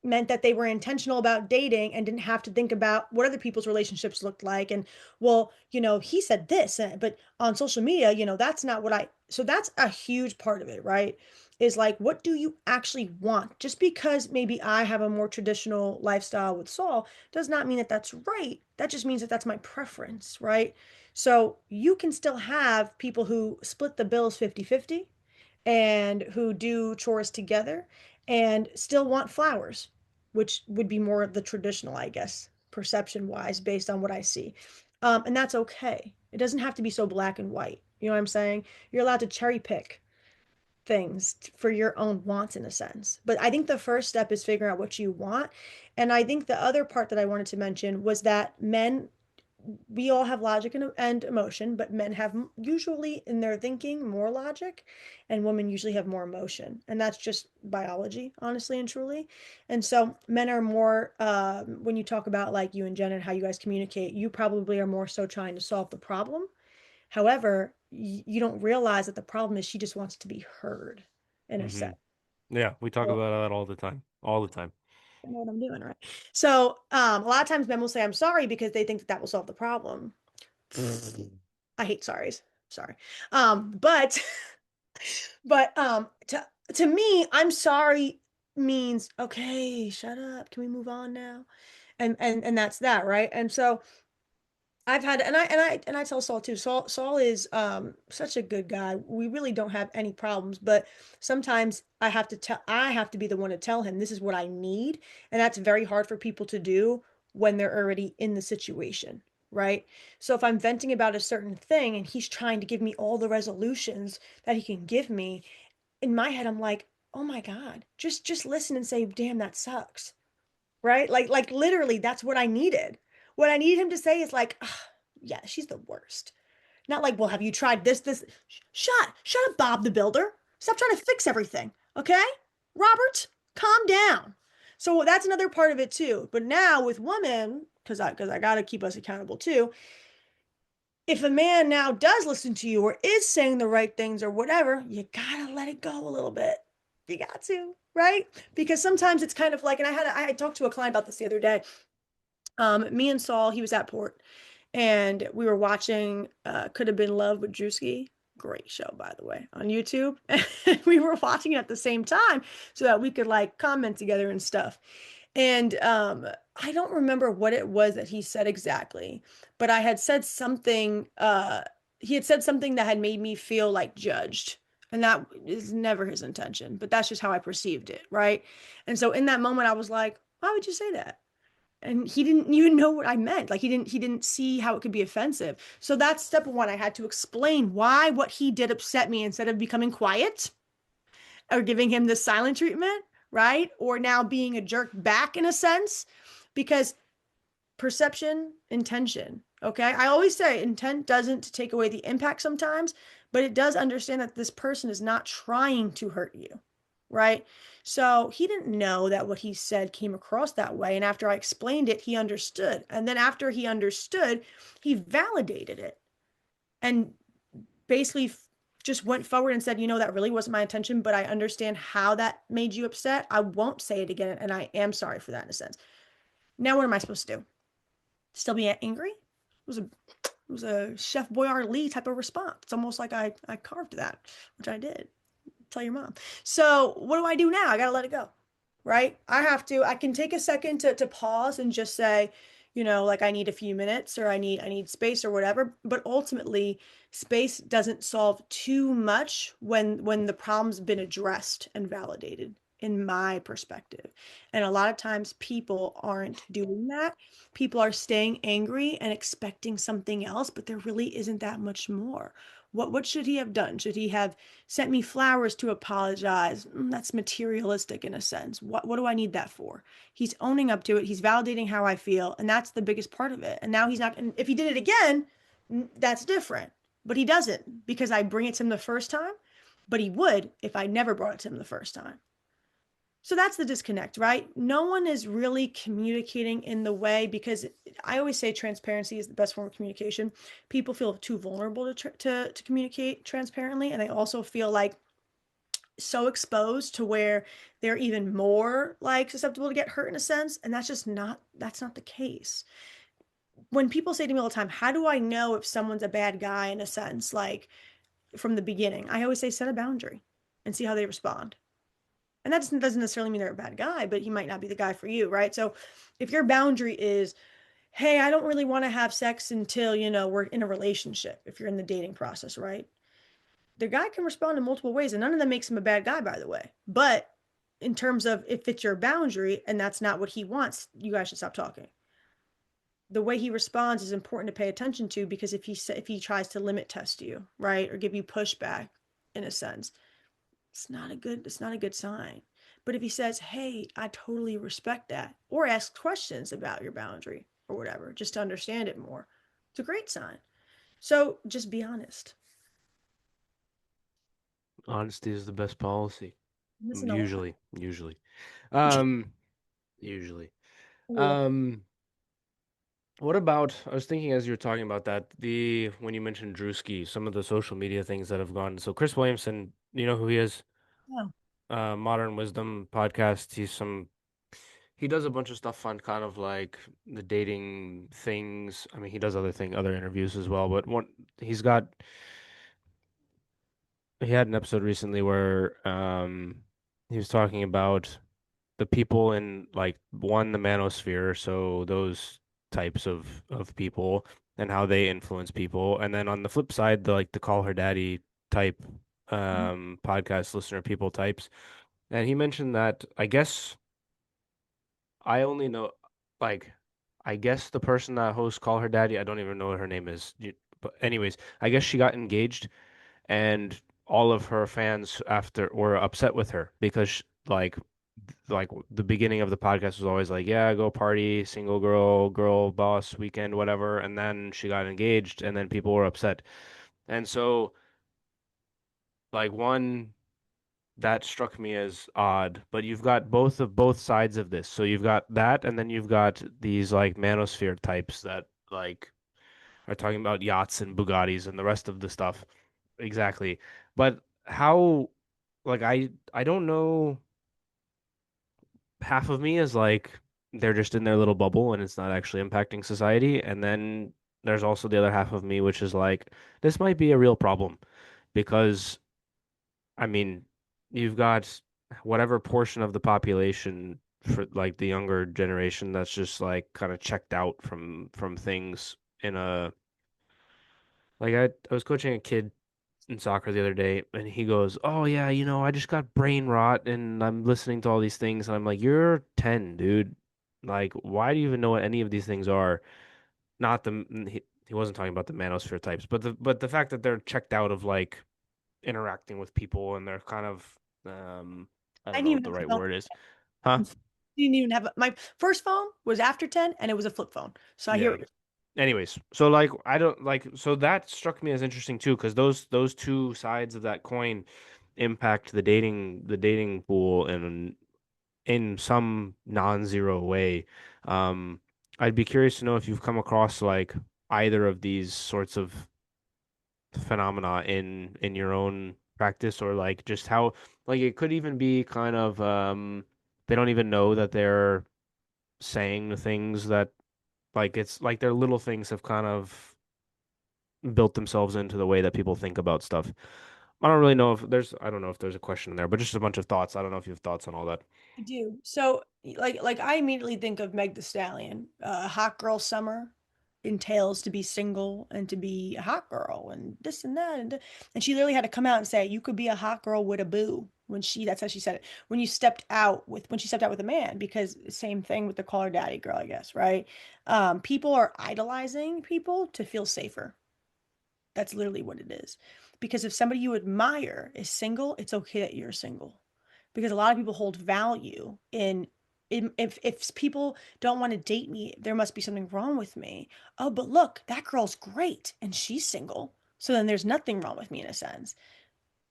S1: meant that they were intentional about dating and didn't have to think about what other people's relationships looked like. And well, he said this, but on social media, that's not what I, so that's a huge part of it, right? Is like, what do you actually want? Just because maybe I have a more traditional lifestyle with Saul does not mean that that's right. That just means that that's my preference, right? So you can still have people who split the bills 50-50 and who do chores together and still want flowers, which would be more of the traditional, I guess, perception wise, based on what I see. And that's okay. It doesn't have to be so black and white. You know what I'm saying? You're allowed to cherry pick things for your own wants in a sense. But I think the first step is figuring out what you want. And I think the other part that I wanted to mention was that men, we all have logic and emotion, but men have usually in their thinking more logic, and women usually have more emotion. And that's just biology, honestly and truly. And so men are more, when you talk about like you and Jen and how you guys communicate, you probably are more so trying to solve the problem. However, you don't realize that the problem is she just wants to be heard in a
S2: Hmm.
S1: set.
S2: Yeah, we talk
S1: Well,
S2: about that all the time. All the time.
S1: I know what I'm doing, right? So, a lot of times men will say, I'm sorry because they think that that will solve the problem. I hate sorries. Sorry. But to me, I'm sorry means okay, shut up. Can we move on now? And that's that, right? And so I've had and I tell Saul too. Saul is such a good guy. We really don't have any problems, but sometimes I have to be the one to tell him this is what I need, and that's very hard for people to do when they're already in the situation, right? So if I'm venting about a certain thing and he's trying to give me all the resolutions that he can give me, in my head I'm like, "Oh my God, just listen and say, "Damn, that sucks." Right? Like literally that's what I needed. What I needed him to say is like, "Ugh, yeah, she's the worst." Not like, well, have you tried this? Shut up, Bob the Builder. Stop trying to fix everything. Okay? Robert, calm down. So that's another part of it too. But now with women, because I gotta keep us accountable too, if a man now does listen to you or is saying the right things or whatever, you gotta let it go a little bit. You got to, right? Because sometimes it's kind of like, and I talked to a client about this the other day. Me and Saul, he was at Port, and we were watching Could Have Been Love with Drewski. Great show, by the way, on YouTube. And we were watching it at the same time so that we could like comment together and stuff. And I don't remember what it was that he said exactly, but I had said something, he had said something that had made me feel like judged. And that is never his intention, but that's just how I perceived it, right? And so in that moment, I was like, why would you say that? And he didn't even know what I meant. Like he didn't see how it could be offensive. So that's step one. I had to explain why what he did upset me instead of becoming quiet or giving him the silent treatment, right? Or now being a jerk back in a sense, because perception, intention. Okay. I always say intent doesn't take away the impact sometimes, but it does understand that this person is not trying to hurt you. Right. So he didn't know that what he said came across that way. And after I explained it, he understood. And then after he understood, he validated it and basically just went forward and said, that really wasn't my intention, but I understand how that made you upset. I won't say it again. And I am sorry for that in a sense. Now, what am I supposed to do? Still be angry? It was a Chef Boyardee type of response. It's almost like I carved that, which I did. Tell your mom. So what do I do now? I gotta let it go, right? I can take a second to pause and just say, like I need a few minutes or I need space or whatever. But ultimately, space doesn't solve too much when the problem's been addressed and validated in my perspective. And a lot of times people aren't doing that. People are staying angry and expecting something else, but there really isn't that much more. What should he have done? Should he have sent me flowers to apologize? That's materialistic in a sense. What do I need that for? He's owning up to it. He's validating how I feel, and that's the biggest part of it. And now he's not, and if he did it again, that's different. But he doesn't because I bring it to him the first time, but he would if I never brought it to him the first time. So that's the disconnect, right? No one is really communicating in the way because I always say transparency is the best form of communication. People feel too vulnerable to communicate transparently, and they also feel like so exposed to where they're even more like susceptible to get hurt in a sense, and that's not the case. When people say to me all the time, how do I know if someone's a bad guy in a sense, like from the beginning? I always say set a boundary and see how they respond. And that doesn't necessarily mean they're a bad guy, but he might not be the guy for you, right? So if your boundary is, hey, I don't really want to have sex until, we're in a relationship, if you're in the dating process, right? The guy can respond in multiple ways, and none of them makes him a bad guy, by the way. But in terms of if it's your boundary and that's not what he wants, you guys should stop talking. The way he responds is important to pay attention to because if he tries to limit test you, right, or give you pushback in a sense, it's not a good sign. But if he says, "Hey, I totally respect that," or asks questions about your boundary or whatever, just to understand it more, it's a great sign. So just be honest.
S2: Honesty is the best policy.
S1: I'm missing a lot.
S2: Usually. Um, usually.
S1: Cool.
S2: Um, what about, I was thinking as you were talking about that, when you mentioned Drewski, some of the social media things that have gone. So Chris Williamson, you know who he is?
S1: Yeah.
S2: Modern Wisdom podcast. He does a bunch of stuff on kind of like the dating things. I mean, he does other interviews as well, but he's got he had an episode recently where he was talking about the people in like the manosphere, so those types of people and how they influence people, and then on the flip side, the call her daddy type
S1: Mhm.
S2: podcast listener people types. And he mentioned that I only know like I guess the person that hosts Call Her Daddy, I don't even know what her name is. But anyways, I guess she got engaged and all of her fans after were upset with her because like the beginning of the podcast was always like, yeah, go party, single girl boss weekend, whatever, and then she got engaged and then people were upset. And so like one that struck me as odd, but you've got both sides of this. So you've got that and then you've got these like manosphere types that like are talking about yachts and Bugattis and the rest of the stuff. Exactly. But how like I don't know, half of me is like they're just in their little bubble and it's not actually impacting society. And then there's also the other half of me, which is like, this might be a real problem because, I mean, you've got whatever portion of the population for like the younger generation that's just like kind of checked out from things in a like I was coaching a kid in soccer the other day, and he goes, "Oh yeah, I just got brain rot, and I'm listening to all these things." And I'm like, "You're 10, dude. Like, why do you even know what any of these things are?" Not he wasn't talking about the manosphere types, but the fact that they're checked out of like interacting with people, and they're kind of I
S1: I
S2: don't
S1: didn't
S2: know
S1: even
S2: what the
S1: have a
S2: right
S1: phone.
S2: word is, huh?
S1: Didn't even have my first phone was after 10 and it was a flip phone. So I hear
S2: Yeah.
S1: what you're
S2: Anyways, so like I don't like so that struck me as interesting too, because those two sides of that coin impact the dating pool in some non-zero way. Um, I'd be curious to know if you've come across like either of these sorts of phenomena in your own practice, or like just how like it could even be kind of they don't even know that they're saying the things that like it's like their little things have kind of built themselves into the way that people think about stuff. I don't know if there's a question in there, but just a bunch of thoughts. I don't know if you have thoughts on all that.
S1: I do. So like I immediately think of Meg the Stallion, Hot Girl Summer. entails to be single and to be a hot girl and this and that and she literally had to come out and say you could be a hot girl with a boo when she that's how she said it when she stepped out with a man because same thing with the call her daddy girl I guess right people are idolizing people to feel safer. That's literally what it is. Because if somebody you admire is single, it's okay that you're single. Because a lot of people hold value in if people don't want to date me, there must be something wrong with me. Oh, but look, that girl's great and she's single. So then there's nothing wrong with me in a sense.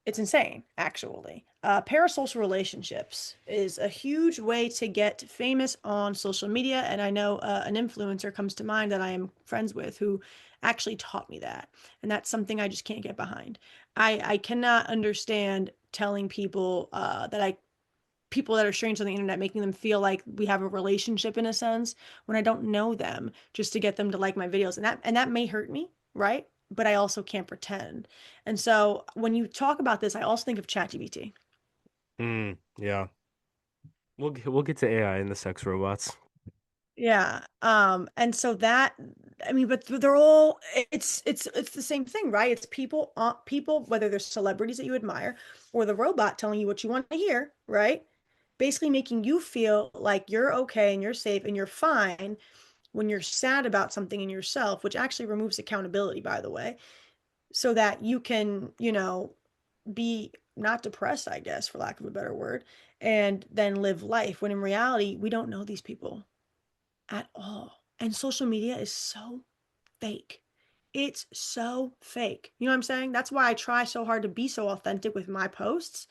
S1: It's insane, actually. Parasocial relationships is a huge way to get famous on social media. And I know an influencer comes to mind that I am friends with who actually taught me that. And that's something I just can't get behind. I cannot understand telling people people that are strangers on the internet, making them feel like we have a relationship in a sense when I don't know them, just to get them to like my videos. And that may hurt me, right? But I also can't pretend. And so when you talk about this, I also think of ChatGPT.
S2: Yeah. We'll get to AI and the sex robots.
S1: Yeah. And so that I mean, but they're all it's the same thing, right? It's people, whether they're celebrities that you admire or the robot telling you what you want to hear, right? Basically making you feel like you're okay and you're safe and you're fine when you're sad about something in yourself, which actually removes accountability, by the way, so that you can, be not depressed, I guess, for lack of a better word, and then live life when in reality, we don't know these people at all. And social media is so fake. It's so fake. You know what I'm saying? That's why I try so hard to be so authentic with my posts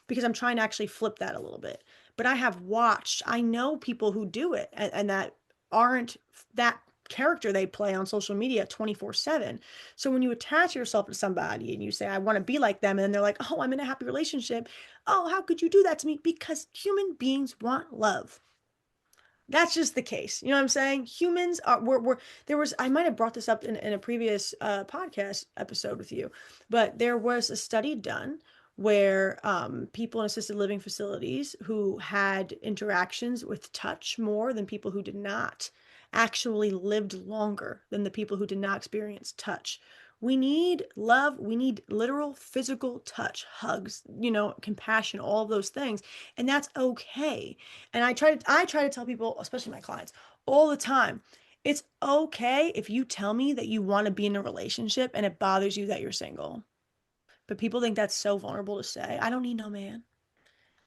S1: because I'm trying to actually flip that a little bit. But I know people who do it and that aren't that character they play on social media 24/7. So when you attach yourself to somebody and you say, I want to be like them, and then they're like, oh, I'm in a happy relationship. Oh, how could you do that to me? Because human beings want love. That's just the case. You know what I'm saying? Humans are we're there was I might have brought this up in a previous podcast episode with you, but there was a study done where people in assisted living facilities who had interactions with touch more than people who did not actually lived longer than the people who did not experience touch. We need love. We need literal physical touch, hugs, compassion, all of those things. And that's okay. And I try to tell people, especially my clients, all the time, it's okay if you tell me that you want to be in a relationship and it bothers you that you're single. But people think that's so vulnerable to say. I don't need no man.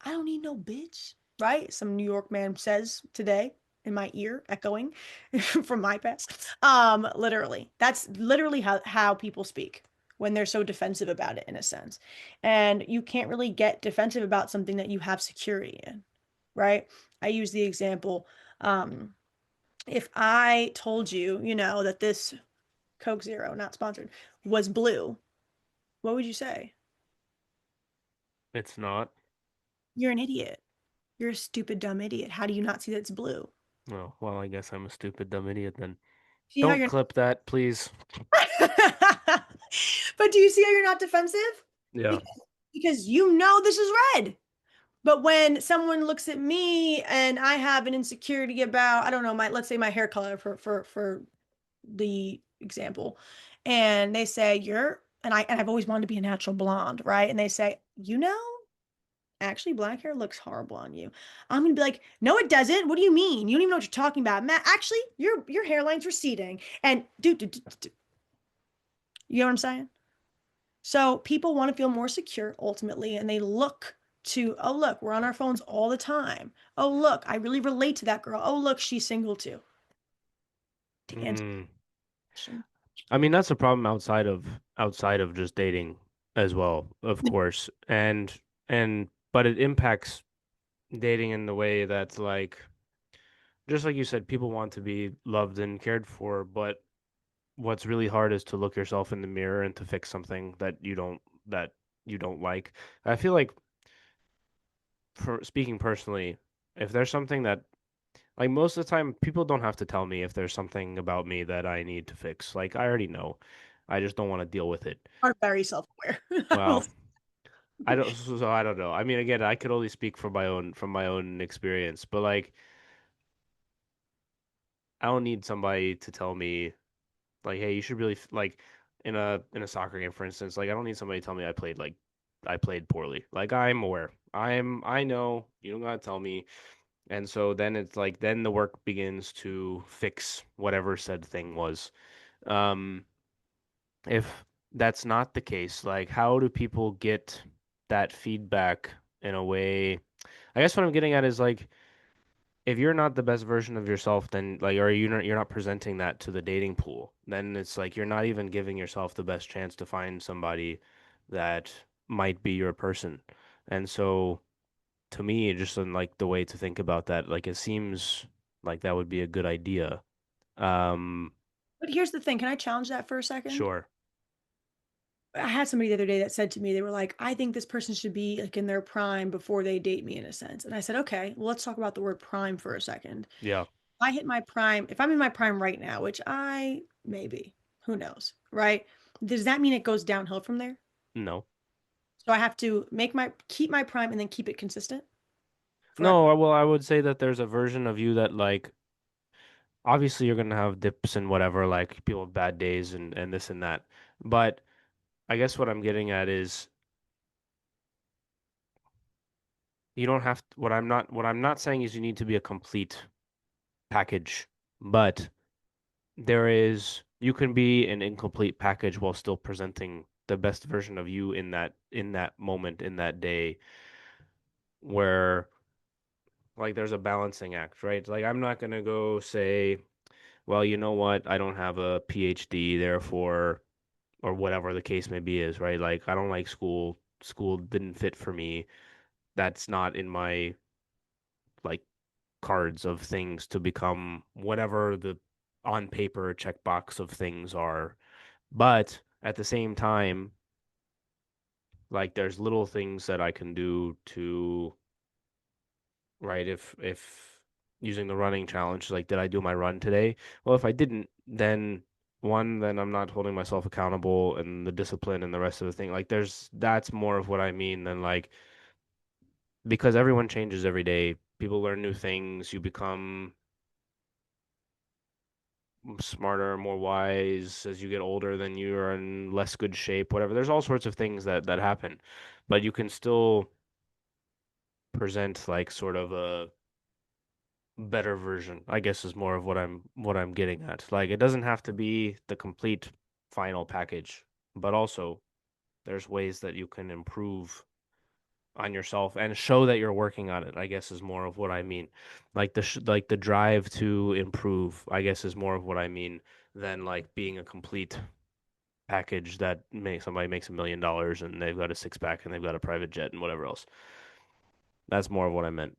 S1: I don't need no bitch. Right? Some New York man says today in my ear, echoing from my past. Literally. That's literally how people speak when they're so defensive about it in a sense. And you can't really get defensive about something that you have security in, right? I use the example, um, if I told you, that this Coke Zero, not sponsored, was blue, what would you say?
S2: It's not.
S1: You're an idiot. You're a stupid, dumb idiot. How do you not see that it's blue?
S2: Oh, well, I guess I'm a stupid dumb idiot then.
S1: See how
S2: Don't
S1: you're
S2: clip that, please.
S1: But do you see how you're not defensive?
S2: Yeah.
S1: Because this is red. But when someone looks at me and I have an insecurity about, I don't know, let's say my hair color for the example, and they say I've always wanted to be a natural blonde, right? And they say, actually black hair looks horrible on you. I'm gonna be like, no, it doesn't. What do you mean? You don't even know what you're talking about. Matt, actually, your hairline's receding. And you know what I'm saying? So people want to feel more secure ultimately, and they look to, oh, look, we're on our phones all the time. Oh, look, I really relate to that girl. Oh, look, she's single too. To answer
S2: Mm.
S1: the question.
S2: I mean, that's a problem outside of just dating as well, of course. And but it impacts dating in the way that like just like you said, people want to be loved and cared for, but what's really hard is to look yourself in the mirror and to fix something that you don't like. I feel like for speaking personally, if there's something that like most of the time people don't have to tell me if there's something about me that I need to fix. Like I already know. I just don't want to deal with it.
S1: Are very self-aware.
S2: Well, I don't know. I mean again, I could only speak from my own experience, but like I don't need somebody to tell me. Like, hey, you should really like in a soccer game, for instance. Like, I don't need somebody to tell me I played poorly. Like, I'm aware. I know. You don't gotta tell me. And so then it's like then the work begins to fix whatever said thing was. Um, if that's not the case, like how do people get that feedback in a way? I guess what I'm getting at is like if you're not the best version of yourself, then like, or you're not presenting that to the dating pool, then it's like you're not even giving yourself the best chance to find somebody that might be your person. And so to me, just in like the way to think about that, like it seems like that would be a good idea. Um,
S1: But here's the thing. Can I challenge that for a second?
S2: sure.
S1: I had somebody the other day that said to me, they were like, I think this person should be like in their prime before they date me in a sense. And I said, okay, well, let's talk about the word prime for a second.
S2: Yeah.
S1: I hit my prime, if I'm in my prime right now, which I maybe, who knows, right? Does that mean it goes downhill from there?
S2: No.
S1: So I have to keep my prime and then keep it consistent forever.
S2: No, well, I would say that there's a version of you that like obviously you're gonna have dips and whatever, like people have bad days and this and that. But I guess what I'm getting at is you don't have to, what I'm not saying is you need to be a complete package, but you can be an incomplete package while still presenting the best version of you in that moment in that day where like there's a balancing act, right? Like I'm not gonna go say, well, you know what, I don't have a PhD, therefore, or whatever the case may be is, right? Like I don't like school. School didn't fit for me. That's not in my like cards of things to become whatever the on paper checkbox of things are. But at the same time, like there's little things that I can do to, right, if using the running challenge, like did I do my run today? Well, if I didn't, then one, then I'm not holding myself accountable and the discipline and the rest of the thing. Like that's more of what I mean than like because everyone changes every day. People learn new things, you become smarter, more wise as you get older, then you're in less good shape, whatever. There's all sorts of things that happen. But you can still present like sort of a better version, I guess is more of what I'm getting at. Like it doesn't have to be the complete final package, but also there's ways that you can improve on yourself and show that you're working on it, I guess is more of what I mean. Like like the drive to improve, I guess is more of what I mean than like being a complete package that makes somebody makes $1 million and they've got a six pack and they've got a private jet and whatever else. That's more of what I meant.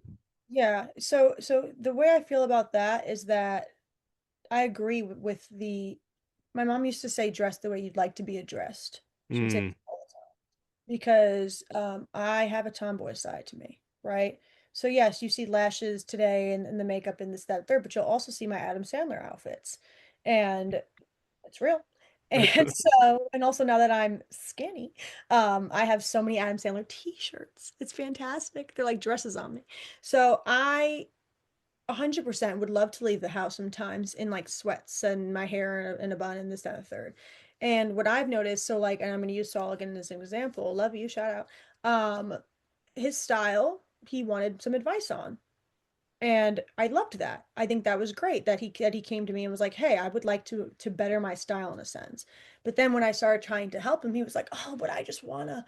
S1: Yeah. So the way I feel about that is that I agree with the my mom used to say dress the way you'd like to be addressed. She would say
S2: Mm.
S1: because I have a tomboy side to me, right? So yes, you see lashes today and the makeup and this, that, third, but you'll also see my Adam Sandler outfits. And it's real. And so, and also now that I'm skinny, I have so many Adam Sandler t-shirts. It's fantastic. They're like dresses on me. So I 100% would love to leave the house sometimes in like sweats and my hair in a bun and this, that, and the third. And what I've noticed, so like, and I'm going to use Saul again as an example. Love you, shout out. His style, he wanted some advice on. And I loved that. I think that was great that he came to me and was like, "Hey, I would like to better my style in a sense." But then when I started trying to help him, he was like, "Oh, but I just wanna,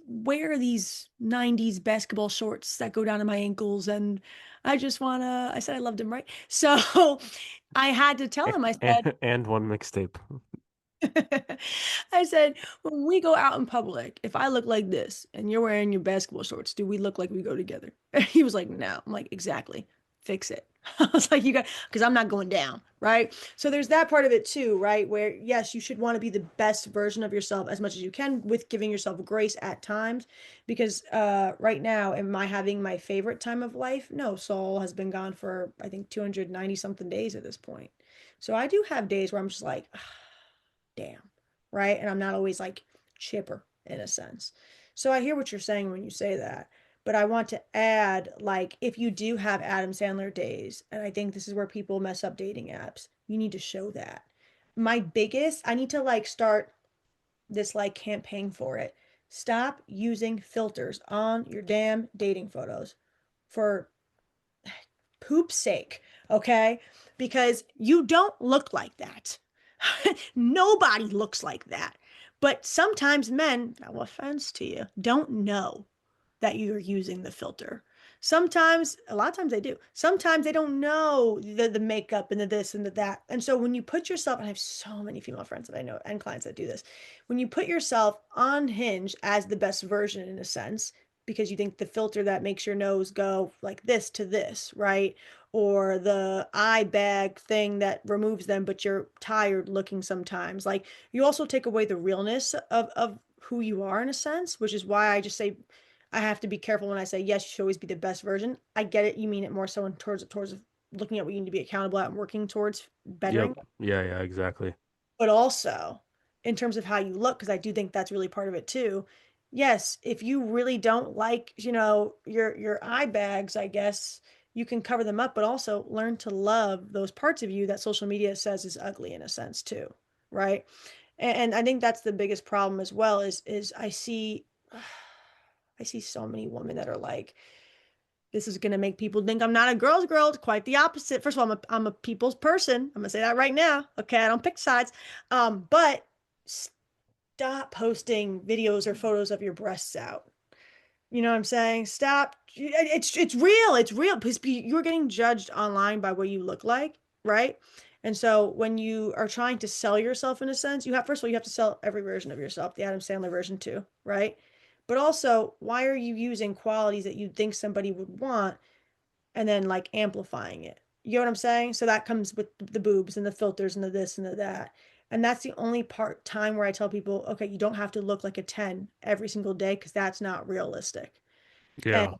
S1: wear these 90s basketball shorts that go down to my ankles and I just wanna." I said I loved him, right? So I had to tell him, I said,
S2: And one mixtape.
S1: I said, when we go out in public, if I look like this and you're wearing your basketball shorts, do we look like we go together? He was like, no. I'm like, exactly. Fix it. I was like, you got, because I'm not going down, right? So there's that part of it too, right? Where yes, you should want to be the best version of yourself as much as you can with giving yourself grace at times. Because right now, am I having my favorite time of life? No, Saul has been gone for I think 290 something days at this point. So I do have days where I'm just like, damn, right? And I'm not always like chipper in a sense. So I hear what you're saying when you say that, but I want to add like if you do have Adam Sandler days, and I think this is where people mess up dating apps, you need to show that. my biggest, I need to like start this like campaign for it. Stop using filters on your damn dating photos for poop's sake, okay? Because you don't look like that. Nobody looks like that. But sometimes men, no offense to you, don't know that you're using the filter. Sometimes, a lot of times they do. Sometimes they don't know the makeup and the this and the that. And so when you put yourself, and I have so many female friends that I know and clients that do this, when you put yourself on Hinge as the best version in a sense, because you think the filter that makes your nose go like this to this, right? Or the eye bag thing that removes them, but you're tired looking sometimes. Like you also take away the realness of who you are in a sense, which is why I just say I have to be careful when I say yes, you should always be the best version. I get it. You mean it more so in towards looking at what you need to be accountable at and working towards
S2: Yep.
S1: bettering.
S2: Yeah, yeah, exactly.
S1: But also in terms of how you look, because I do think that's really part of it too. Yes, if you really don't like, your eye bags, I guess you can cover them up, but also learn to love those parts of you that social media says is ugly in a sense too, right? And I think that's the biggest problem as well is I see so many women that are like, this is gonna make people think I'm not a girl's girl. It's quite the opposite. First of all, I'm a people's person. I'm gonna say that right now. Okay, I don't pick sides. But stop posting videos or photos of your breasts out. You know what I'm saying? Stop. It's real. It's real because you're getting judged online by what you look like, right? And so when you are trying to sell yourself in a sense, you have first of all you have to sell every version of yourself, the Adam Sandler version too, right? But also, why are you using qualities that you think somebody would want and then like amplifying it? You know what I'm saying? So that comes with the boobs and the filters and the this and the that. And that's the only part time where I tell people, okay, you don't have to look like a 10 every single day because that's not realistic. And
S2: Yeah.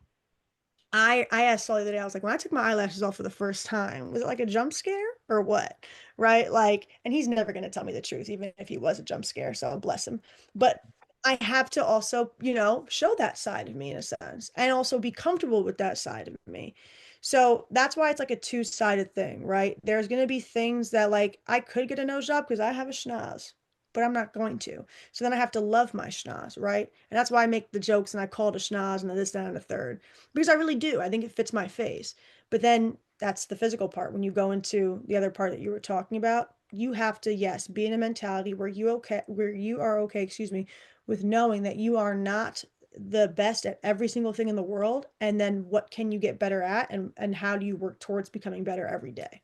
S1: I asked Saul the other day, I was like, when I took my eyelashes off for the first time, was it like a jump scare or what? Right? Like, and he's never going to tell me the truth, even if he was a jump scare. So bless him. But I have to also, show that side of me in a sense and also be comfortable with that side of me. So that's why it's like a two-sided thing, right? There's going to be things that like I could get a nose job because I have a schnoz, but I'm not going to. So then I have to love my schnoz, right? And that's why I make the jokes and I call it a schnoz and this, that, and the third because I really do. I think it fits my face. But then that's the physical part. When you go into the other part that you were talking about, you have to, yes, be in a mentality where you are okay, excuse me, with knowing that you are not the best at every single thing in the world. And then what can you get better at and how do you work towards becoming better every day?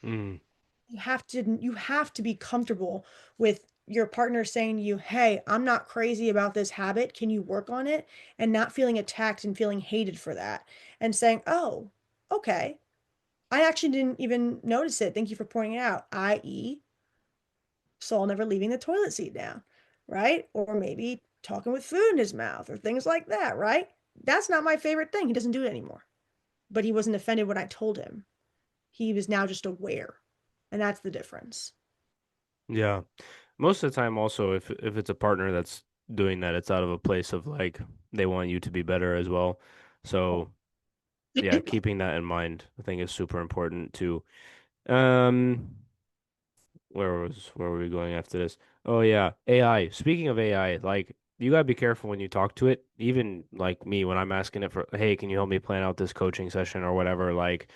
S2: Mm.
S1: You have to be comfortable with your partner saying to you, "Hey, I'm not crazy about this habit. Can you work on it?" And not feeling attacked and feeling hated for that. And saying, "Oh, okay. I actually didn't even notice it. Thank you for pointing it out." i.e., Saul never leaving the toilet seat down, right? Or maybe talking with food in his mouth or things like that, right? That's not my favorite thing. He doesn't do it anymore. But he wasn't offended when I told him. He was now just aware. And that's the difference.
S2: Yeah. Most of the time also if it's a partner that's doing that, it's out of a place of like they want you to be better as well. So yeah, keeping that in mind I think is super important too. Um where were we going after this? Oh yeah, AI. Speaking of AI, like you gotta be careful when you talk to it. Even like me, when I'm asking it for, hey, can you help me plan out this coaching session or whatever, like,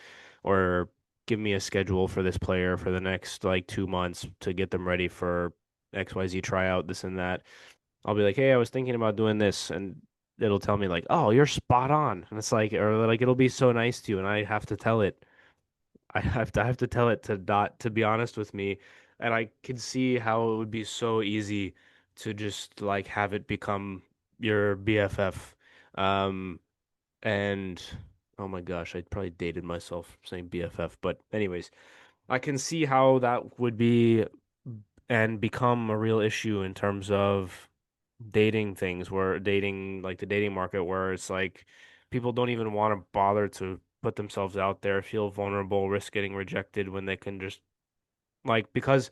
S2: or give me a schedule for this player for the next like 2 months to get them ready for XYZ tryout, this and that. I'll be like, hey, I was thinking about doing this, and it'll tell me like, oh, you're spot on, and it's like, or like it'll be so nice to you, and I have to tell it. I have to tell it to not to be honest with me, and I can see how it would be so easy to just like have it become your BFF. Um, and oh my gosh, I probably dated myself saying BFF, but anyways, I can see how that would be and become a real issue in terms of dating things where dating like the dating market where it's like people don't even want to bother to put themselves out there, feel vulnerable, risk getting rejected when they can just like because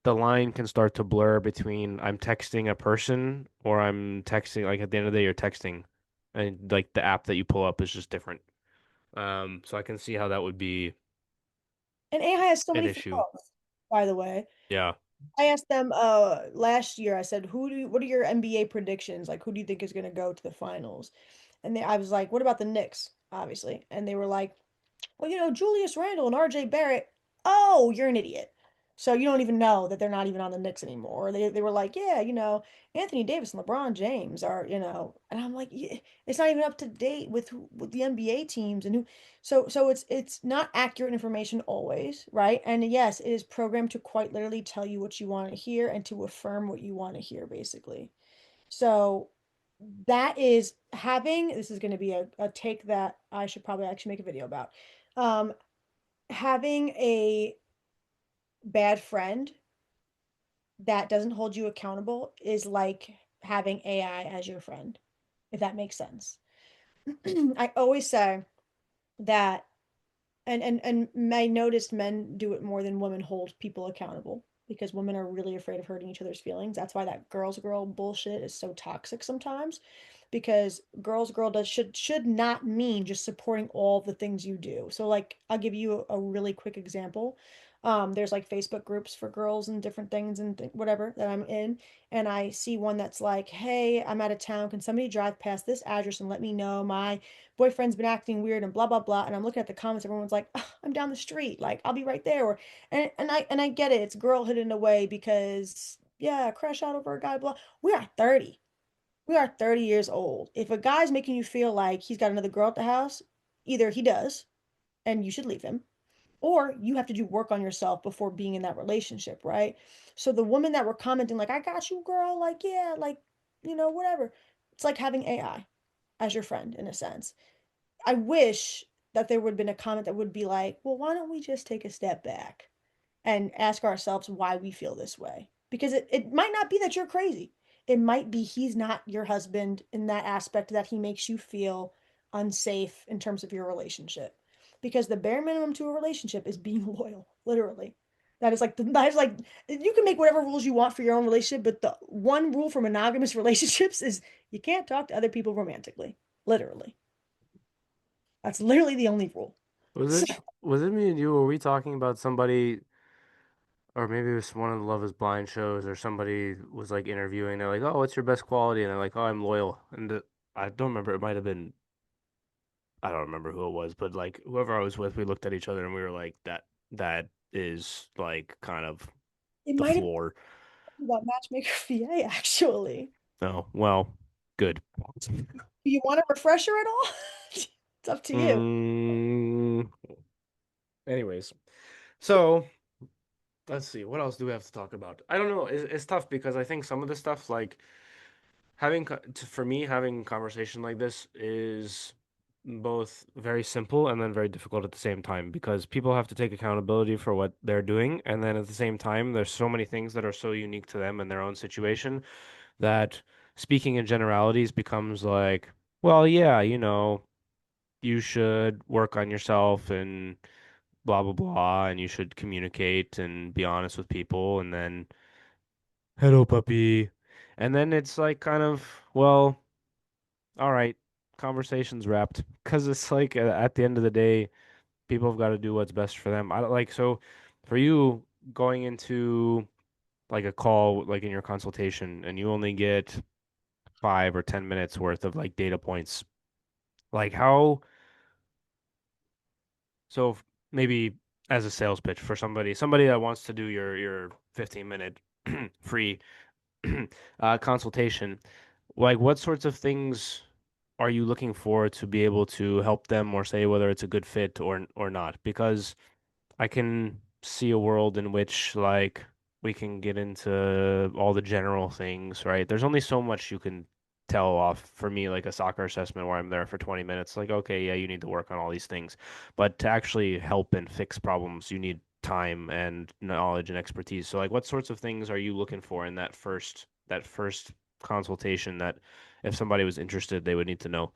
S2: the line can start to blur between I'm texting a person or I'm texting like at the end of the day you're texting and like the app that you pull up is just different. So I can see how that would be
S1: And AI has so
S2: an
S1: many
S2: issue.
S1: flaws. by the way.
S2: Yeah.
S1: I asked them last year, I said, what are your NBA predictions? Like who do you think is gonna go to the finals? And I was like, what about the Knicks? Obviously. And they were like, well, Julius Randle and RJ Barrett. Oh, you're an idiot. So you don't even know that they're not even on the Knicks anymore. They were like, yeah, Anthony Davis and LeBron James are, and I'm like, yeah, it's not even up to date with the NBA teams and who. So it's not accurate information always, right? And yes, it is programmed to quite literally tell you what you want to hear and to affirm what you want to hear, basically. So that is having, this is going to be a take that I should probably actually make a video about. Um, Having a bad friend that doesn't hold you accountable is like having AI as your friend, if that makes sense. I always say that, and I noticed men do it more than women hold people accountable because women are really afraid of hurting each other's feelings. That's why that girls girl bullshit is so toxic sometimes, because girls girl does should not mean just supporting all the things you do. So like I'll give you a really quick example. There's like Facebook groups for girls and different things and whatever that I'm in, and I see one that's like, "Hey, I'm out of town. Can somebody drive past this address and let me know my boyfriend's been acting weird and blah blah blah." And I'm looking at the comments, everyone's like, "Ugh, I'm down the street, like I'll be right there." Or and I get it, it's girlhood in a way because yeah, crush out over a guy, blah. We are 30. We are 30 years old. If a guy's making you feel like he's got another girl at the house, either he does and you should leave him, or you have to do work on yourself before being in that relationship, right? So the women that were commenting like, I got you, girl, like yeah, like whatever. It's like having AI as your friend in a sense. I wish that there would have been a comment that would be like, well, why don't we just take a step back and ask ourselves why we feel this way? Because it might not be that you're crazy. It might be he's not your husband in that aspect that he makes you feel unsafe in terms of your relationship. Because the bare minimum to a relationship is being loyal, literally. That is like you can make whatever rules you want for your own relationship, but the one rule for monogamous relationships is you can't talk to other people romantically. Literally. That's literally the only rule.
S2: Was
S1: So
S2: it was it me and you? Were we talking about somebody, or maybe it was one of the Love Is Blind shows, or somebody was like interviewing. They're like, "Oh, what's your best quality?" And they're like, "Oh, I'm loyal." And I don't remember. It might have been, I don't remember who it was, but like whoever I was with, we looked at each other and we were like, that is like kind of
S1: it
S2: the
S1: might have
S2: floor."
S1: been about Matchmaker VA, actually.
S2: Oh, well, good.
S1: Do you want a refresher at all? It's up to you.
S2: Mm, anyways, so let's see. What else do we have to talk about? I don't know. It's tough because I think some of the stuff, like for me, having a conversation like this is both very simple and then very difficult at the same time because people have to take accountability for what they're doing. And then at the same time, there's so many things that are so unique to them and their own situation that speaking in generalities becomes like, well, yeah, you should work on yourself and blah blah blah, and you should communicate and be honest with people, and then hello puppy, and then it's like kind of, well, all right, conversation's wrapped because it's like at the end of the day, people have got to do what's best for them. I like so for you going into like a call like in your consultation and you only get 5 or 10 minutes worth of like data points, like how. So maybe as a sales pitch for somebody that wants to do your 15-minute free consultation, like what sorts of things are you looking for to be able to help them or say whether it's a good fit or not? Because I can see a world in which like we can get into all the general things, right? There's only so much you can tell off for me, like a soccer assessment where I'm there for 20 minutes. Like, okay, yeah, you need to work on all these things. But to actually help and fix problems, you need time and knowledge and expertise. So like what sorts of things are you looking for in that first consultation that if somebody was interested, they would need to know?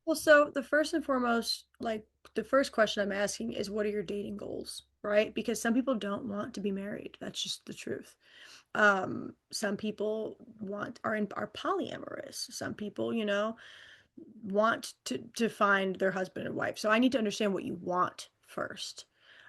S1: Well, so the first and foremost, like the first question I'm asking is what are your dating goals, right? Because some people don't want to be married. That's just the truth. Some people are polyamorous. Some people, want to find their husband and wife. So I need to understand what you want first.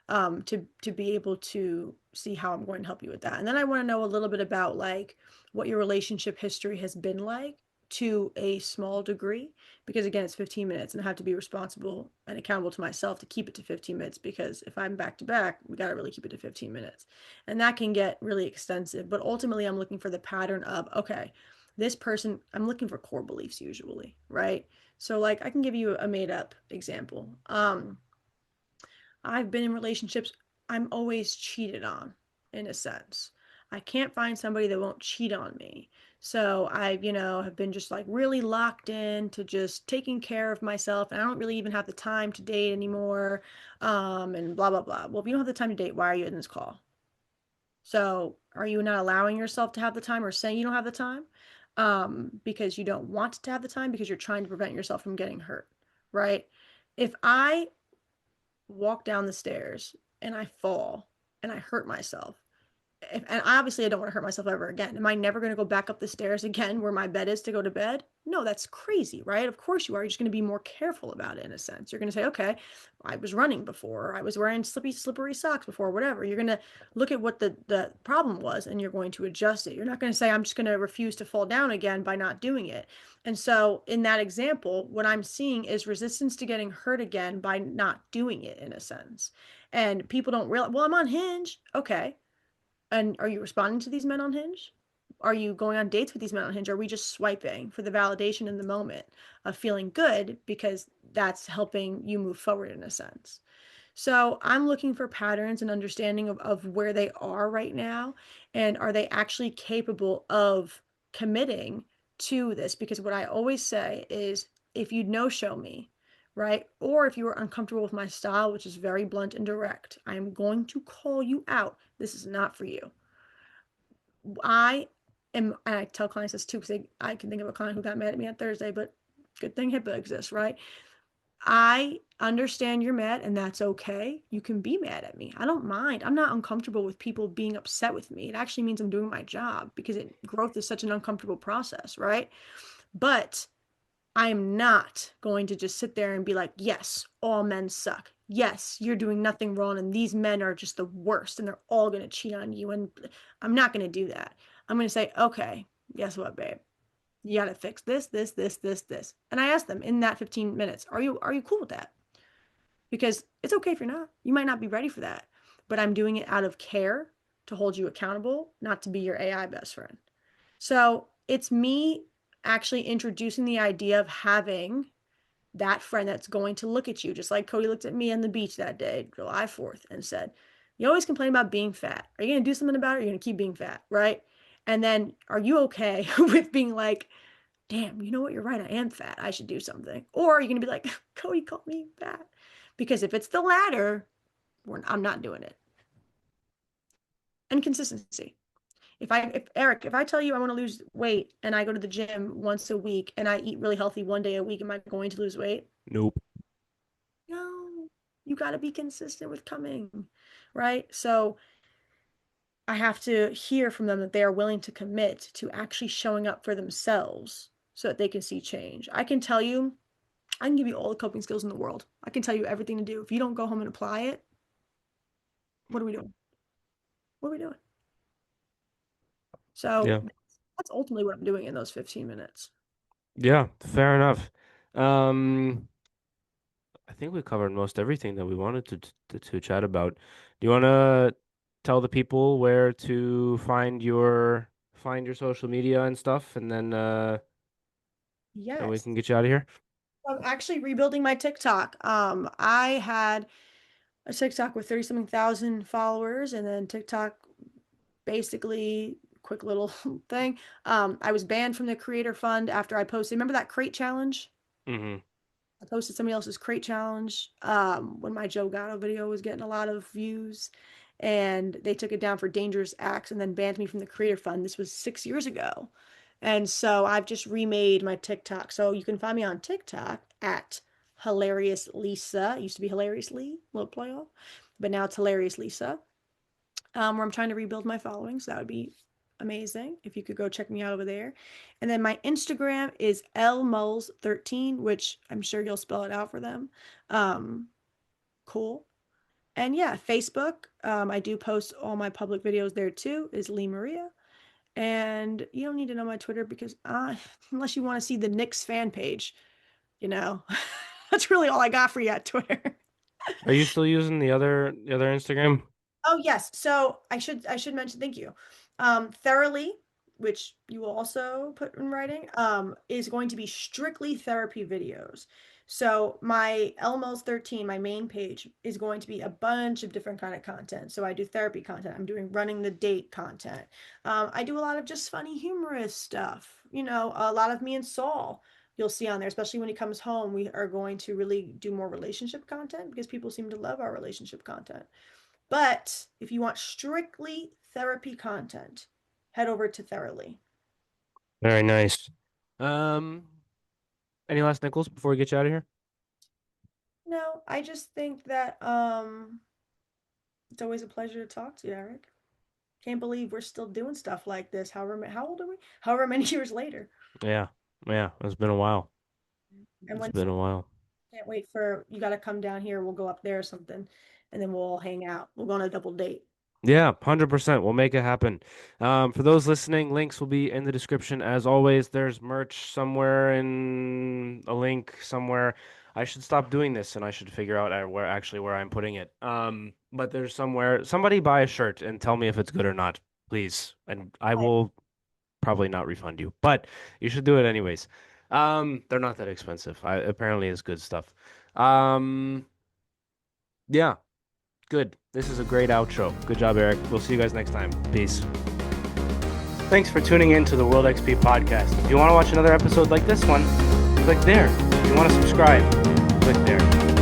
S1: to be able to see how I'm going to help you with that. And then I want to know a little bit about like what your relationship history has been like to a small degree, because again, it's 15 minutes and I have to be responsible and accountable to myself to keep it to 15 minutes, because if I'm back to back, we got to really keep it to 15 minutes. And that can get really extensive, but ultimately I'm looking for the pattern of, okay, this person, I'm looking for core beliefs usually, right? So like I can give you a made up example. I've been in relationships, I'm always cheated on in a sense. I can't find somebody that won't cheat on me. So I have been just like really locked in to just taking care of myself. And I don't really even have the time to date anymore. And blah, blah, blah. Well, if you don't have the time to date, why are you in this call? So are you not allowing yourself to have the time or saying you don't have the time? Because you don't want to have the time because you're trying to prevent yourself from getting hurt, right? If I walk down the stairs and I fall and I hurt myself, and obviously I don't want to hurt myself ever again. Am I never going to go back up the stairs again where my bed is to go to bed? No, that's crazy, right? Of course you are. You're just going to be more careful about it in a sense. You're going to say, okay, I was running before, I was wearing slippery socks before, whatever. You're going to look at what the problem was and you're going to adjust it. You're not going to say, I'm just going to refuse to fall down again by not doing it. And so in that example, what I'm seeing is resistance to getting hurt again by not doing it in a sense. And people don't realize, well, I'm on Hinge. Okay, and are you responding to these men on Hinge? Are you going on dates with these men on Hinge? Are we just swiping for the validation in the moment of feeling good because that's helping you move forward in a sense? So I'm looking for patterns and understanding of where they are right now. And are they actually capable of committing to this? Because what I always say is if you no show me, right? Or if you are uncomfortable with my style, which is very blunt and direct, I am going to call you out. This is not for you. I am, and I tell clients this too, because I can think of a client who got mad at me on Thursday, but good thing HIPAA exists, right? I understand you're mad, and that's okay. You can be mad at me. I don't mind. I'm not uncomfortable with people being upset with me. It actually means I'm doing my job because growth is such an uncomfortable process, right? But I am not going to just sit there and be like, yes, all men suck. Yes, you're doing nothing wrong, and these men are just the worst, and they're all going to cheat on you. And I'm not going to do that. I'm going to say, okay, guess what, babe? You got to fix this, this, this, this, this. And I asked them in that 15 minutes, are you cool with that? Because it's okay if you're not. You might not be ready for that, but I'm doing it out of care to hold you accountable, not to be your AI best friend. So it's me actually introducing the idea of having that friend that's going to look at you, just like Cody looked at me on the beach that day, July 4th, and said, you always complain about being fat. Are you going to do something about it? Or are you going to keep being fat? Right. And then are you okay with being like, damn, you know what? You're right. I am fat. I should do something. Or are you going to be like, Cody called me fat? Because if it's the latter, I'm not doing it. And consistency. If Eric, if I tell you I want to lose weight and I go to the gym once a week and I eat really healthy one day a week, am I going to lose weight?
S2: Nope.
S1: No, you got to be consistent with coming, right? So I have to hear from them that they are willing to commit to actually showing up for themselves so that they can see change. I can tell you, I can give you all the coping skills in the world. I can tell you everything to do. If you don't go home and apply it, what are we doing? What are we doing? So
S2: Yeah.
S1: that's ultimately what I'm doing in those 15 minutes.
S2: Yeah, fair enough. Um, I think we covered most everything that we wanted to chat about. Do you want to tell the people where to find your social media and stuff, and then we
S1: Yes.
S2: can get you out of here?
S1: I'm actually rebuilding my TikTok. I had a TikTok with 30 something thousand followers, and then TikTok basically, quick little thing. I was banned from the creator fund after I posted. Remember that crate challenge?
S2: Hmm.
S1: I posted somebody else's crate challenge when my Joe Gatto video was getting a lot of views, and they took it down for dangerous acts and then banned me from the creator fund. This was 6 years ago. And so I've just remade my TikTok. So you can find me on TikTok at Hilarious Lisa. It used to be Hilarious Lee, little play off, but now it's Hilarious Lisa, where I'm trying to rebuild my following. So that would be amazing if you could go check me out over there. And then my Instagram is lmoles13, which I'm sure you'll spell it out for them. Um, cool. And yeah, Facebook, I do post all my public videos there too, is Lee Maria. And you don't need to know my Twitter because unless you want to see the Knicks fan page, you know, that's really all I got for you at Twitter.
S2: Are you still using the other Instagram?
S1: Oh yes. So I should mention, thank you. Thoroughly, which you will also put in writing, is going to be strictly therapy videos. So my Elmo's 13, my main page, is going to be a bunch of different kind of content. So I do therapy content. I'm doing running the date content. I do a lot of just funny, humorous stuff. You know, a lot of me and Saul you'll see on there, especially when he comes home. We are going to really do more relationship content because people seem to love our relationship content. But if you want strictly therapy content, head over to Thoroughly.
S2: Very nice. Um, any last nickels before we get you out of here?
S1: No, I just think that it's always a pleasure to talk to you, Eric. Can't believe we're still doing stuff like this. How old are we? However many years later.
S2: Yeah, yeah, it's been a while.
S1: And
S2: It's
S1: when
S2: been a while.
S1: can't wait for you got to come down here. We'll go up there or something, and then we'll all hang out. We'll go on a double date.
S2: Yeah, 100%. We'll make it happen. For those listening, links will be in the description as always. There's merch somewhere in a link somewhere. I should stop doing this and I should figure out where I'm putting it. But there's somewhere somebody buy a shirt and tell me if it's good or not, please. And I
S1: Right.
S2: will probably not refund you, but you should do it anyways. They're not that expensive. Apparently it's good stuff. Um, yeah. Good. This is a great outro. Good job, Eric. We'll see you guys next time. Peace. Thanks for tuning in to the World XP podcast. If you want to watch another episode like this one, click there. If you want to subscribe, click there.